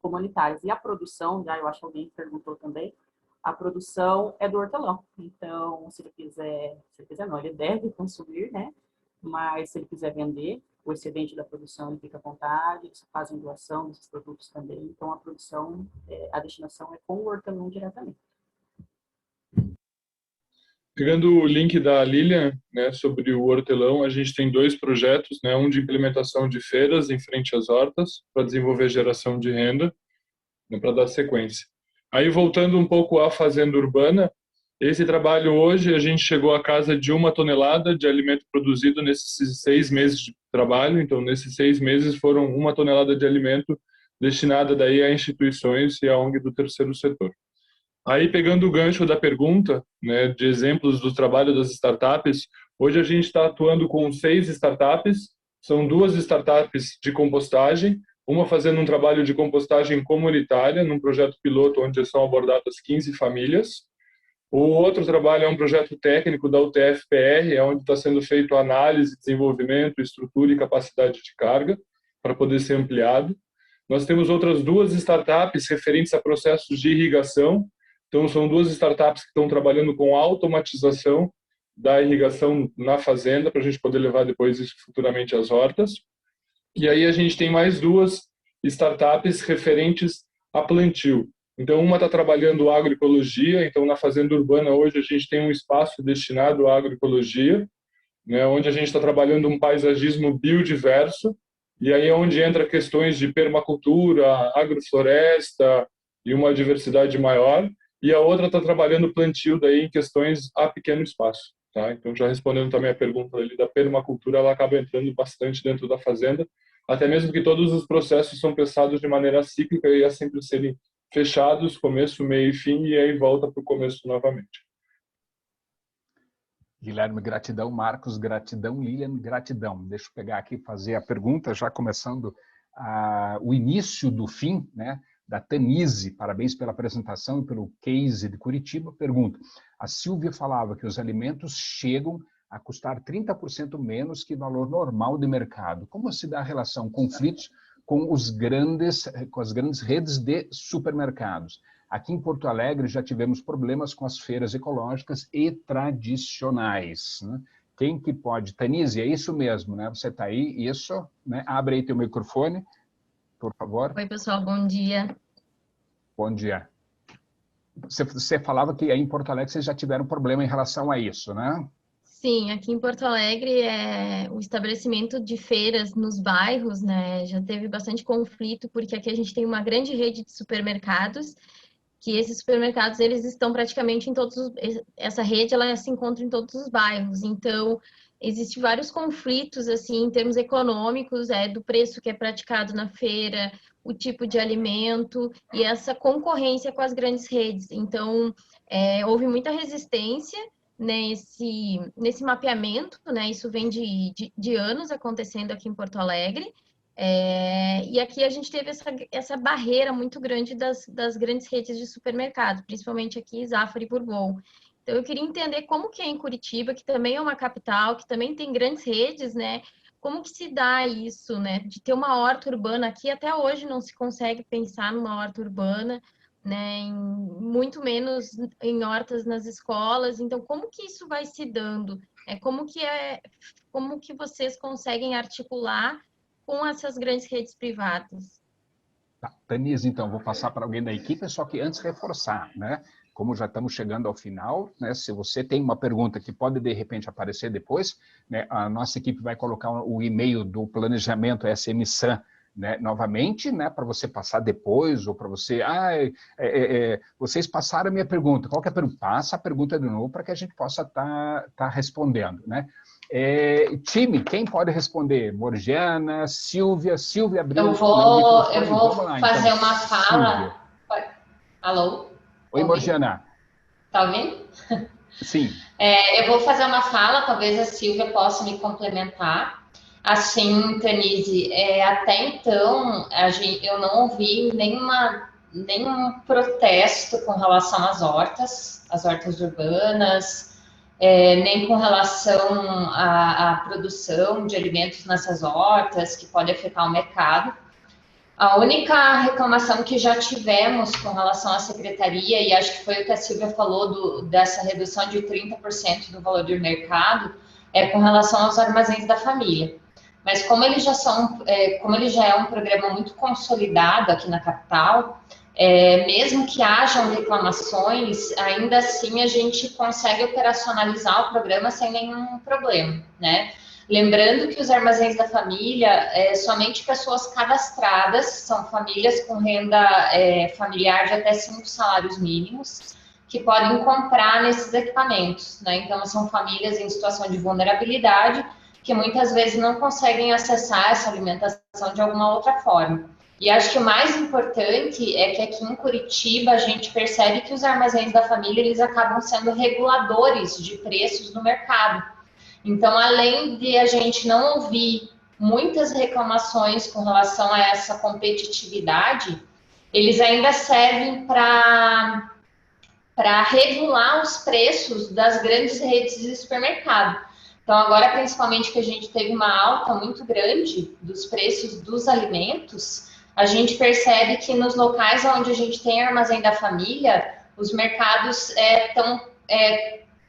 comunitárias. E a produção, já eu acho que alguém perguntou também, a produção é do hortelão. Então, se ele quiser não, ele deve consumir, né? Mas se ele quiser vender o excedente da produção, ele fica à vontade, eles fazem doação desses produtos também. Então, a produção, a destinação é com o hortelão diretamente. Pegando o link da Lilian, né, sobre o hortelão, a gente tem 2 projetos, né, um de implementação de feiras em frente às hortas, para desenvolver geração de renda, né, para dar sequência. Aí, voltando um pouco à fazenda urbana, esse trabalho hoje, a gente chegou à casa de 1 tonelada de alimento produzido nesses 6 meses de trabalho. Então, nesses 6 meses, foram 1 tonelada de alimento destinada daí a instituições e a ONG do terceiro setor. Aí, pegando o gancho da pergunta, né, de exemplos do trabalho das startups, hoje a gente está atuando com 6 startups, são 2 startups de compostagem, uma fazendo um trabalho de compostagem comunitária, num projeto piloto onde são abordadas 15 famílias. O outro trabalho é um projeto técnico da UTF-PR, onde está sendo feito análise, desenvolvimento, estrutura e capacidade de carga, para poder ser ampliado. Nós temos outras 2 startups referentes a processos de irrigação. Então, são 2 startups que estão trabalhando com automatização da irrigação na fazenda, para a gente poder levar depois isso futuramente às hortas. E aí a gente tem mais 2 startups referentes a plantio. Então, uma está trabalhando agroecologia, então na fazenda urbana hoje a gente tem um espaço destinado à agroecologia, né, onde a gente está trabalhando um paisagismo biodiverso, e aí é onde entra questões de permacultura, agrofloresta e uma diversidade maior, e a outra está trabalhando plantio daí em questões a pequeno espaço. Tá? Então, já respondendo também a pergunta ali da permacultura, ela acaba entrando bastante dentro da fazenda, até mesmo que todos os processos são pensados de maneira cíclica e é sempre serem fechados, começo, meio e fim, e aí volta para o começo novamente. Guilherme, gratidão. Marcos, gratidão. Lilian, gratidão. Deixa eu pegar aqui e fazer a pergunta, já começando o início do fim, né, da Tanise. Parabéns pela apresentação e pelo case de Curitiba. Pergunta: a Silvia falava que os alimentos chegam a custar 30% menos que o valor normal de mercado. Como se dá a relação, conflitos com as grandes redes de supermercados? Aqui em Porto Alegre já tivemos problemas com as feiras ecológicas e tradicionais, né? Quem que pode? Tanise, é isso mesmo, né? Você está aí, isso, né? Abre aí teu microfone, por favor. Oi, pessoal, bom dia. Bom dia. Você falava que aí em Porto Alegre vocês já tiveram problema em relação a isso, né? Sim, aqui em Porto Alegre, o estabelecimento de feiras nos bairros, né, já teve bastante conflito, porque aqui a gente tem uma grande rede de supermercados, que esses supermercados, eles estão praticamente em essa rede, ela se encontra em todos os bairros, então, existem vários conflitos, assim, em termos econômicos, do preço que é praticado na feira, o tipo de alimento, e essa concorrência com as grandes redes, então, houve muita resistência nesse mapeamento, né? Isso vem de anos acontecendo aqui em Porto Alegre, e aqui a gente teve essa barreira muito grande das grandes redes de supermercado, principalmente aqui Zafra e Bourbon. Então eu queria entender como que é em Curitiba, que também é uma capital, que também tem grandes redes, né? Como que se dá isso, né? De ter uma horta urbana aqui, até hoje não se consegue pensar numa horta urbana, né, muito menos em hortas nas escolas. Então, como que isso vai se dando? Como que vocês conseguem articular com essas grandes redes privadas? Tá, Tanise, então, vou passar para alguém da equipe, só que antes reforçar, né? Como já estamos chegando ao final, né? Se você tem uma pergunta que pode, de repente, aparecer depois, né? A nossa equipe vai colocar o e-mail do planejamento SMSAN, né, novamente, né, para você passar depois, ou para você... vocês passaram a minha pergunta. Qual que é a pergunta? Passa a pergunta de novo para que a gente possa tá respondendo, né? Time, quem pode responder? Morgiana, Silvia abriu... Eu vou fazer então, uma fala. Alô? Oi, Morgiana. Tá ouvindo? Sim. Eu vou fazer uma fala, talvez a Silvia possa me complementar. Assim, Tanise, até então, eu não ouvi nenhum protesto com relação às hortas urbanas, nem com relação à produção de alimentos nessas hortas, que pode afetar o mercado. A única reclamação que já tivemos com relação à secretaria, e acho que foi o que a Silvia falou dessa redução de 30% do valor do mercado, é com relação aos armazéns da família. Mas como eles já é um programa muito consolidado aqui na capital, mesmo que hajam reclamações, ainda assim a gente consegue operacionalizar o programa sem nenhum problema, né? Lembrando que os armazéns da família, somente pessoas cadastradas, são famílias com renda familiar de até 5 salários mínimos, que podem comprar nesses equipamentos, né? Então, são famílias em situação de vulnerabilidade, que muitas vezes não conseguem acessar essa alimentação de alguma outra forma. E acho que o mais importante é que aqui em Curitiba a gente percebe que os armazéns da família, eles acabam sendo reguladores de preços no mercado. Então, além de a gente não ouvir muitas reclamações com relação a essa competitividade, eles ainda servem para regular os preços das grandes redes de supermercado. Então, agora, principalmente que a gente teve uma alta muito grande dos preços dos alimentos, a gente percebe que nos locais onde a gente tem armazém da família, os mercados estão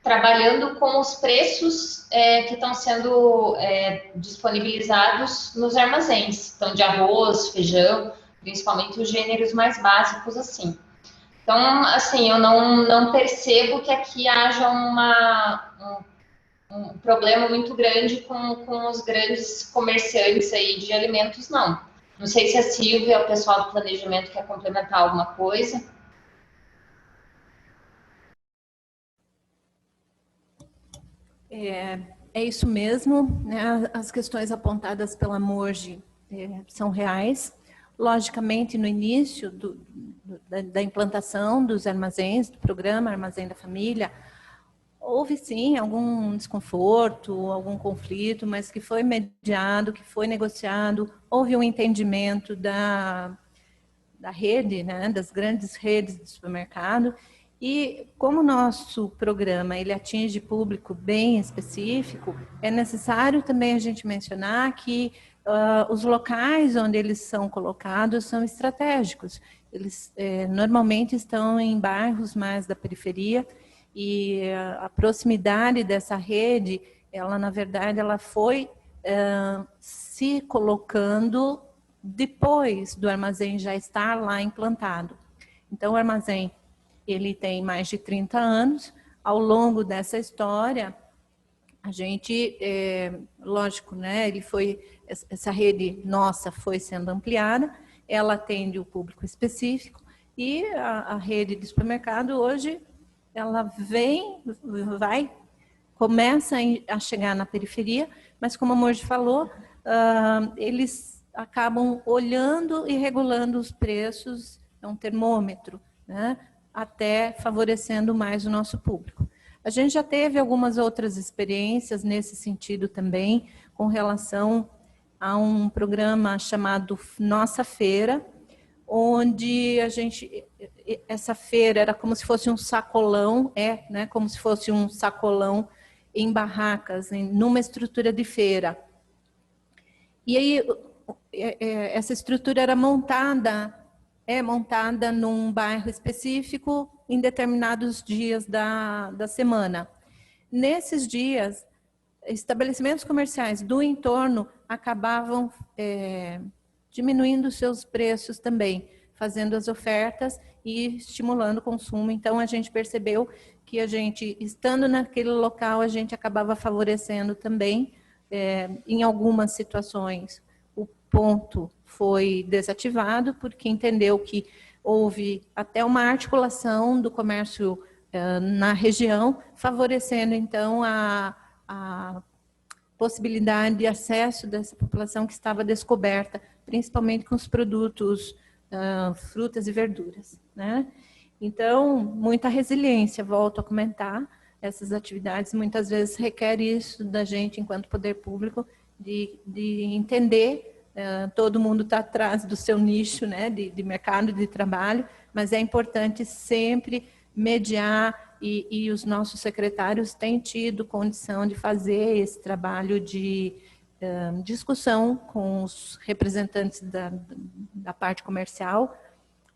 trabalhando com os preços que estão sendo disponibilizados nos armazéns, então de arroz, feijão, principalmente os gêneros mais básicos assim. Então, assim, eu não percebo que aqui haja um problema muito grande com os grandes comerciantes aí de alimentos, não. Não sei se a Silvia, o pessoal do planejamento, quer complementar alguma coisa. É isso mesmo, né? As questões apontadas pela Morge são reais. Logicamente, no início da implantação dos armazéns, do programa Armazém da Família, houve sim algum desconforto, algum conflito, mas que foi mediado, que foi negociado, houve um entendimento da rede, né, das grandes redes de supermercado. E como o nosso programa ele atinge público bem específico, é necessário também a gente mencionar que os locais onde eles são colocados são estratégicos. Eles normalmente estão em bairros mais da periferia e a proximidade dessa rede, ela na verdade ela foi se colocando depois do armazém já estar lá implantado. Então o armazém ele tem mais de 30 anos. Ao longo dessa história, a gente, lógico, né, essa rede nossa foi sendo ampliada, ela atende o público específico e a rede de supermercado hoje, ela começa a chegar na periferia, mas como a Morge falou, eles acabam olhando e regulando os preços, é um termômetro, né? Até favorecendo mais o nosso público. A gente já teve algumas outras experiências nesse sentido também, com relação a um programa chamado Nossa Feira, onde essa feira era como se fosse um sacolão, né, como se fosse um sacolão em barracas, numa estrutura de feira. E aí, essa estrutura era montada num bairro específico em determinados dias da semana. Nesses dias, estabelecimentos comerciais do entorno acabavam diminuindo seus preços também, fazendo as ofertas e estimulando o consumo. Então, a gente percebeu que a gente, estando naquele local, a gente acabava favorecendo também, em algumas situações, o ponto foi desativado, porque entendeu que houve até uma articulação do comércio na região, favorecendo, então, a possibilidade de acesso dessa população que estava descoberta, principalmente com os produtos, frutas e verduras, né? Então, muita resiliência, volto a comentar, essas atividades muitas vezes requer isso da gente, enquanto poder público, de entender. Todo mundo está atrás do seu nicho, né, de mercado de trabalho, mas é importante sempre mediar e os nossos secretários têm tido condição de fazer esse trabalho de discussão com os representantes da parte comercial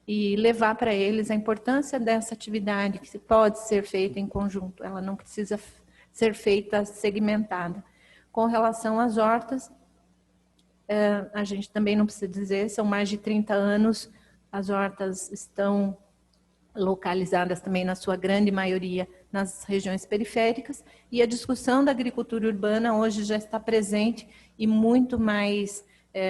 e levar para eles a importância dessa atividade que pode ser feita em conjunto, ela não precisa ser feita segmentada. Com relação às hortas, a gente também não precisa dizer, são mais de 30 anos, as hortas estão localizadas também, na sua grande maioria, nas regiões periféricas, e a discussão da agricultura urbana hoje já está presente e muito mais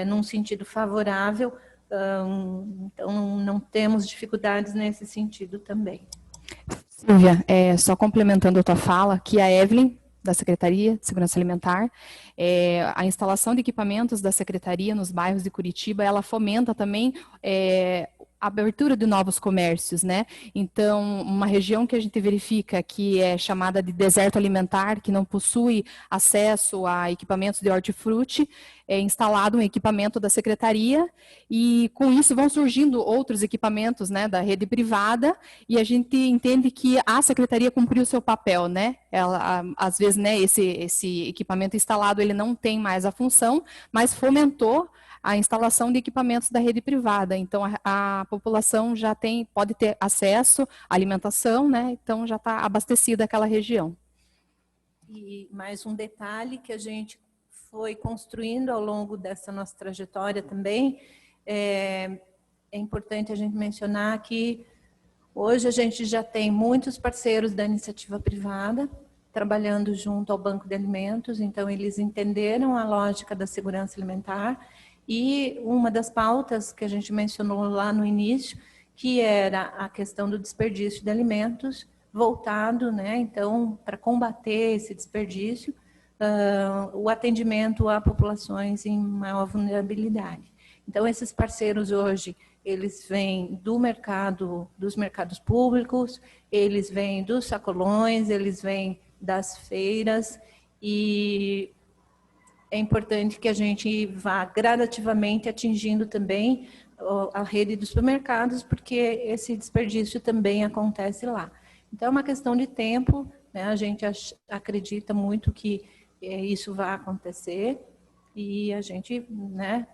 num sentido favorável, então não temos dificuldades nesse sentido também. Silvia, só complementando a tua fala, que a Evelyn, da Secretaria de Segurança Alimentar, a instalação de equipamentos da Secretaria nos bairros de Curitiba, ela fomenta também a abertura de novos comércios, né? Então, uma região que a gente verifica que é chamada de deserto alimentar, que não possui acesso a equipamentos de hortifruti, é instalado um equipamento da Secretaria e com isso vão surgindo outros equipamentos, né, da rede privada, e a gente entende que a Secretaria cumpriu o seu papel, né? Ela, às vezes, né, esse equipamento instalado, ele não tem mais a função, mas fomentou a instalação de equipamentos da rede privada. Então, a população já pode ter acesso à alimentação, né? Então, já está abastecida aquela região. E mais um detalhe que a gente foi construindo ao longo dessa nossa trajetória também, é importante a gente mencionar que hoje a gente já tem muitos parceiros da iniciativa privada trabalhando junto ao Banco de Alimentos, então eles entenderam a lógica da segurança alimentar. E uma das pautas que a gente mencionou lá no início, que era a questão do desperdício de alimentos, voltado, né, então, para combater esse desperdício, o atendimento a populações em maior vulnerabilidade. Então, esses parceiros hoje, eles vêm dos mercados públicos, eles vêm dos sacolões, eles vêm das feiras, e é importante que a gente vá gradativamente atingindo também a rede dos supermercados, porque esse desperdício também acontece lá. Então, é uma questão de tempo, né? A gente acredita muito que isso vai acontecer e a gente, né,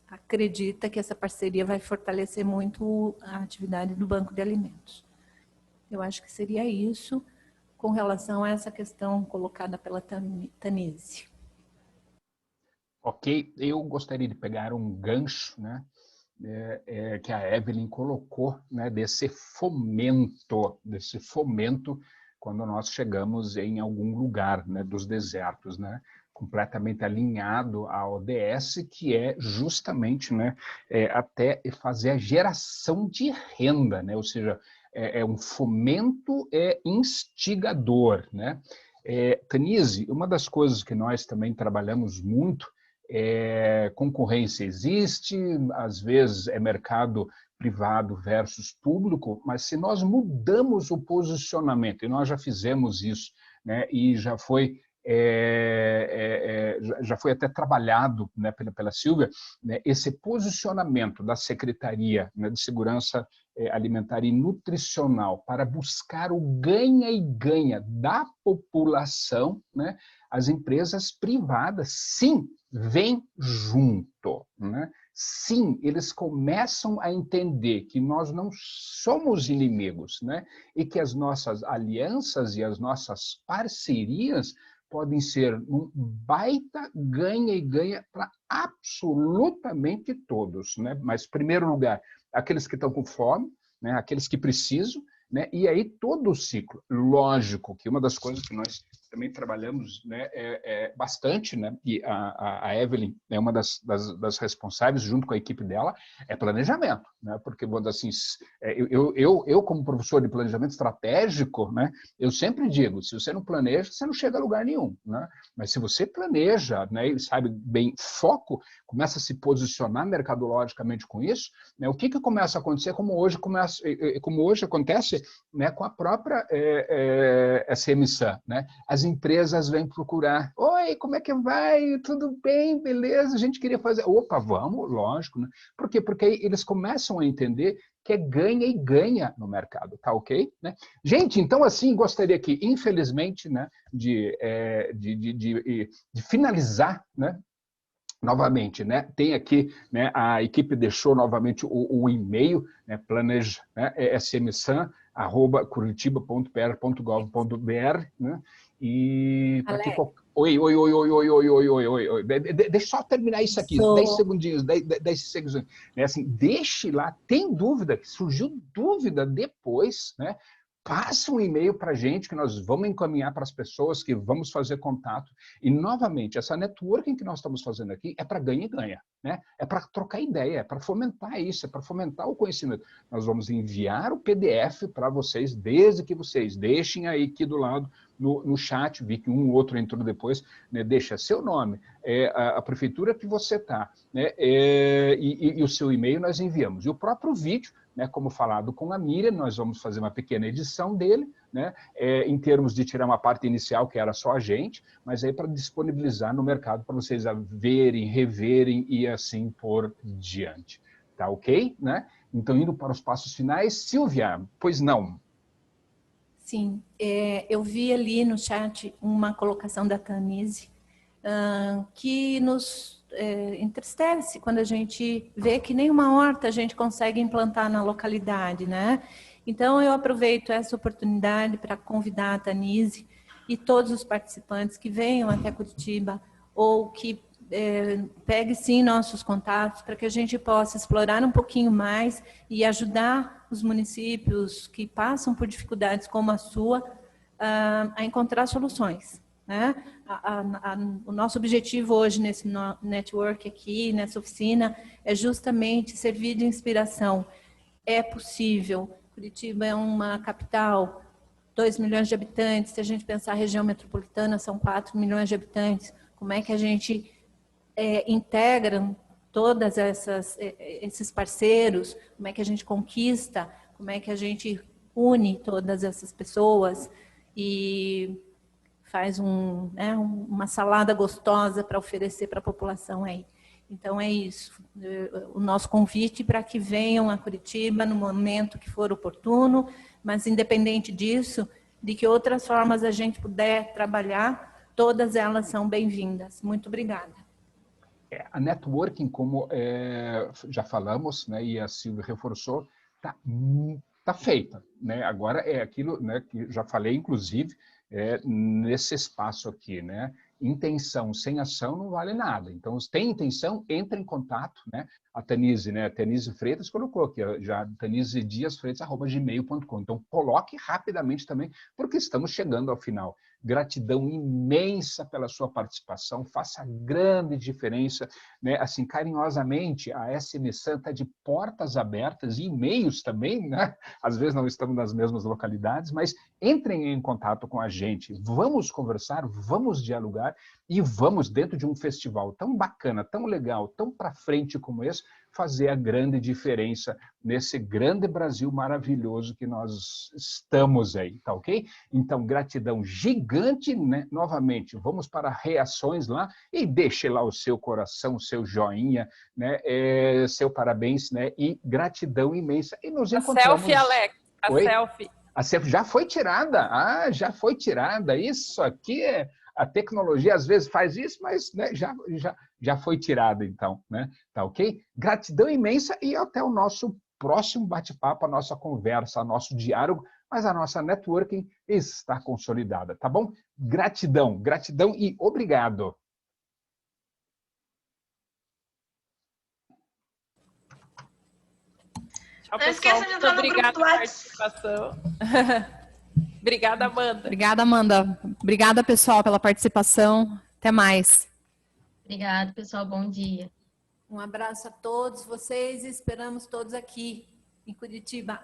acredita que essa parceria vai fortalecer muito a atividade do Banco de Alimentos. Eu acho que seria isso com relação a essa questão colocada pela Tanise. Ok, eu gostaria de pegar um gancho, né, que a Evelyn colocou, né, desse fomento quando nós chegamos em algum lugar, né, dos desertos, né, completamente alinhado à ODS, que é justamente, né, até fazer a geração de renda, né, ou seja, é um fomento instigador, né. Tanise, uma das coisas que nós também trabalhamos muito, concorrência existe, às vezes é mercado privado versus público, mas se nós mudamos o posicionamento, e nós já fizemos isso, né, e já foi até trabalhado, né, pela Silvia, né, esse posicionamento da Secretaria, né, de Segurança Alimentar e Nutricional para buscar o ganha e ganha da população, né, as empresas privadas, sim, vêm junto, né? Sim, eles começam a entender que nós não somos inimigos, né? E que as nossas alianças e as nossas parcerias podem ser um baita ganha e ganha para absolutamente todos, né? Mas, em primeiro lugar, aqueles que estão com fome, né? Aqueles que precisam, né? E aí todo o ciclo. Lógico que uma das coisas que nós também trabalhamos, né, bastante, né, e a Evelyn é uma das responsáveis, junto com a equipe dela, é planejamento, né, porque, assim, eu como professor de planejamento estratégico, né, eu sempre digo, se você não planeja, você não chega a lugar nenhum, né, mas se você planeja, né, e sabe bem foco, começa a se posicionar mercadologicamente com isso, né, o que começa a acontecer, como hoje acontece, né, com a própria SMSAN, né, as empresas vêm procurar. Oi, como é que vai? Tudo bem? Beleza? A gente queria fazer. Opa, vamos, lógico, né? Por quê? Porque aí eles começam a entender que é ganha e ganha no mercado, tá ok? Né? Gente, então assim, gostaria aqui, infelizmente, né, de finalizar, né, novamente, né, tem aqui, né, a equipe deixou novamente o e-mail, né, planej, né, smsan@curitiba.pr.gov.br, né, e para que oi, deixa eu só terminar isso aqui, 10 segundinhos, 10 segundos, né, assim, deixe lá, tem dúvida, que surgiu dúvida depois, né, passa um e-mail para a gente, que nós vamos encaminhar para as pessoas, que vamos fazer contato. E, novamente, essa networking que nós estamos fazendo aqui é para ganha e ganha, né? É para trocar ideia, é para fomentar isso, é para fomentar o conhecimento. Nós vamos enviar o PDF para vocês, desde que vocês deixem aí aqui do lado, no chat, vi que um ou outro entrou depois, né? Deixa seu nome, a prefeitura que você está, né? E o seu e-mail nós enviamos. E o próprio vídeo, né, como falado com a Miriam, nós vamos fazer uma pequena edição dele, né, em termos de tirar uma parte inicial, que era só a gente, mas aí para disponibilizar no mercado, para vocês verem, reverem e assim por diante. Tá ok? Né? Então, indo para os passos finais, Silvia, pois não? Sim, eu vi ali no chat uma colocação da Tanise, que nos entristece quando a gente vê que nenhuma horta a gente consegue implantar na localidade, né? Então, eu aproveito essa oportunidade para convidar a Tanise e todos os participantes que venham até Curitiba ou que pegue, sim, nossos contatos para que a gente possa explorar um pouquinho mais e ajudar os municípios que passam por dificuldades como a sua a encontrar soluções, né? O nosso objetivo hoje nesse network aqui, nessa oficina, é justamente servir de inspiração. É possível. Curitiba é uma capital, 2 milhões de habitantes. Se a gente pensar a região metropolitana, são 4 milhões de habitantes. Como é que a gente integra todas esses parceiros? Como é que a gente conquista? Como é que a gente une todas essas pessoas e faz uma salada gostosa para oferecer para a população aí. Então, é isso. O nosso convite para que venham a Curitiba no momento que for oportuno, mas, independente disso, de que outras formas a gente puder trabalhar, todas elas são bem-vindas. Muito obrigada. A networking, como já falamos, né, e a Silvia reforçou, tá feita, né? Agora é aquilo, né, que já falei, inclusive, nesse espaço aqui, né? Intenção sem ação não vale nada. Então, se tem intenção, entra em contato, né? A Tanise, né? A Tanise Freitas colocou aqui, já tanisediasfreitas@gmail.com. Então, coloque rapidamente também, porque estamos chegando ao final. Gratidão imensa pela sua participação, faça grande diferença, né? Assim, carinhosamente, a SMSan está de portas abertas e e-mails também, né? Às vezes não estamos nas mesmas localidades, mas entrem em contato com a gente, vamos conversar, vamos dialogar e vamos, dentro de um festival tão bacana, tão legal, tão para frente como esse, fazer a grande diferença nesse grande Brasil maravilhoso que nós estamos aí, tá ok? Então, gratidão gigante, né? Novamente, vamos para reações lá e deixe lá o seu coração, o seu joinha, né? Seu parabéns, né? E gratidão imensa. E nos encontramos... Selfie, Alex, Oi? Selfie. A selfie já foi tirada. Ah, já foi tirada. Isso aqui a tecnologia às vezes faz isso, mas, né, já foi tirada, então, né? Tá ok? Gratidão imensa e até o nosso próximo bate-papo, a nossa conversa, o nosso diálogo, mas a nossa networking está consolidada, tá bom? Gratidão e obrigado. Tchau, pessoal. Muito obrigada pela participação. Obrigada, Amanda. Obrigada, Amanda. Obrigada, pessoal, pela participação. Até mais. Obrigada, pessoal. Bom dia. Um abraço a todos vocês e esperamos todos aqui em Curitiba.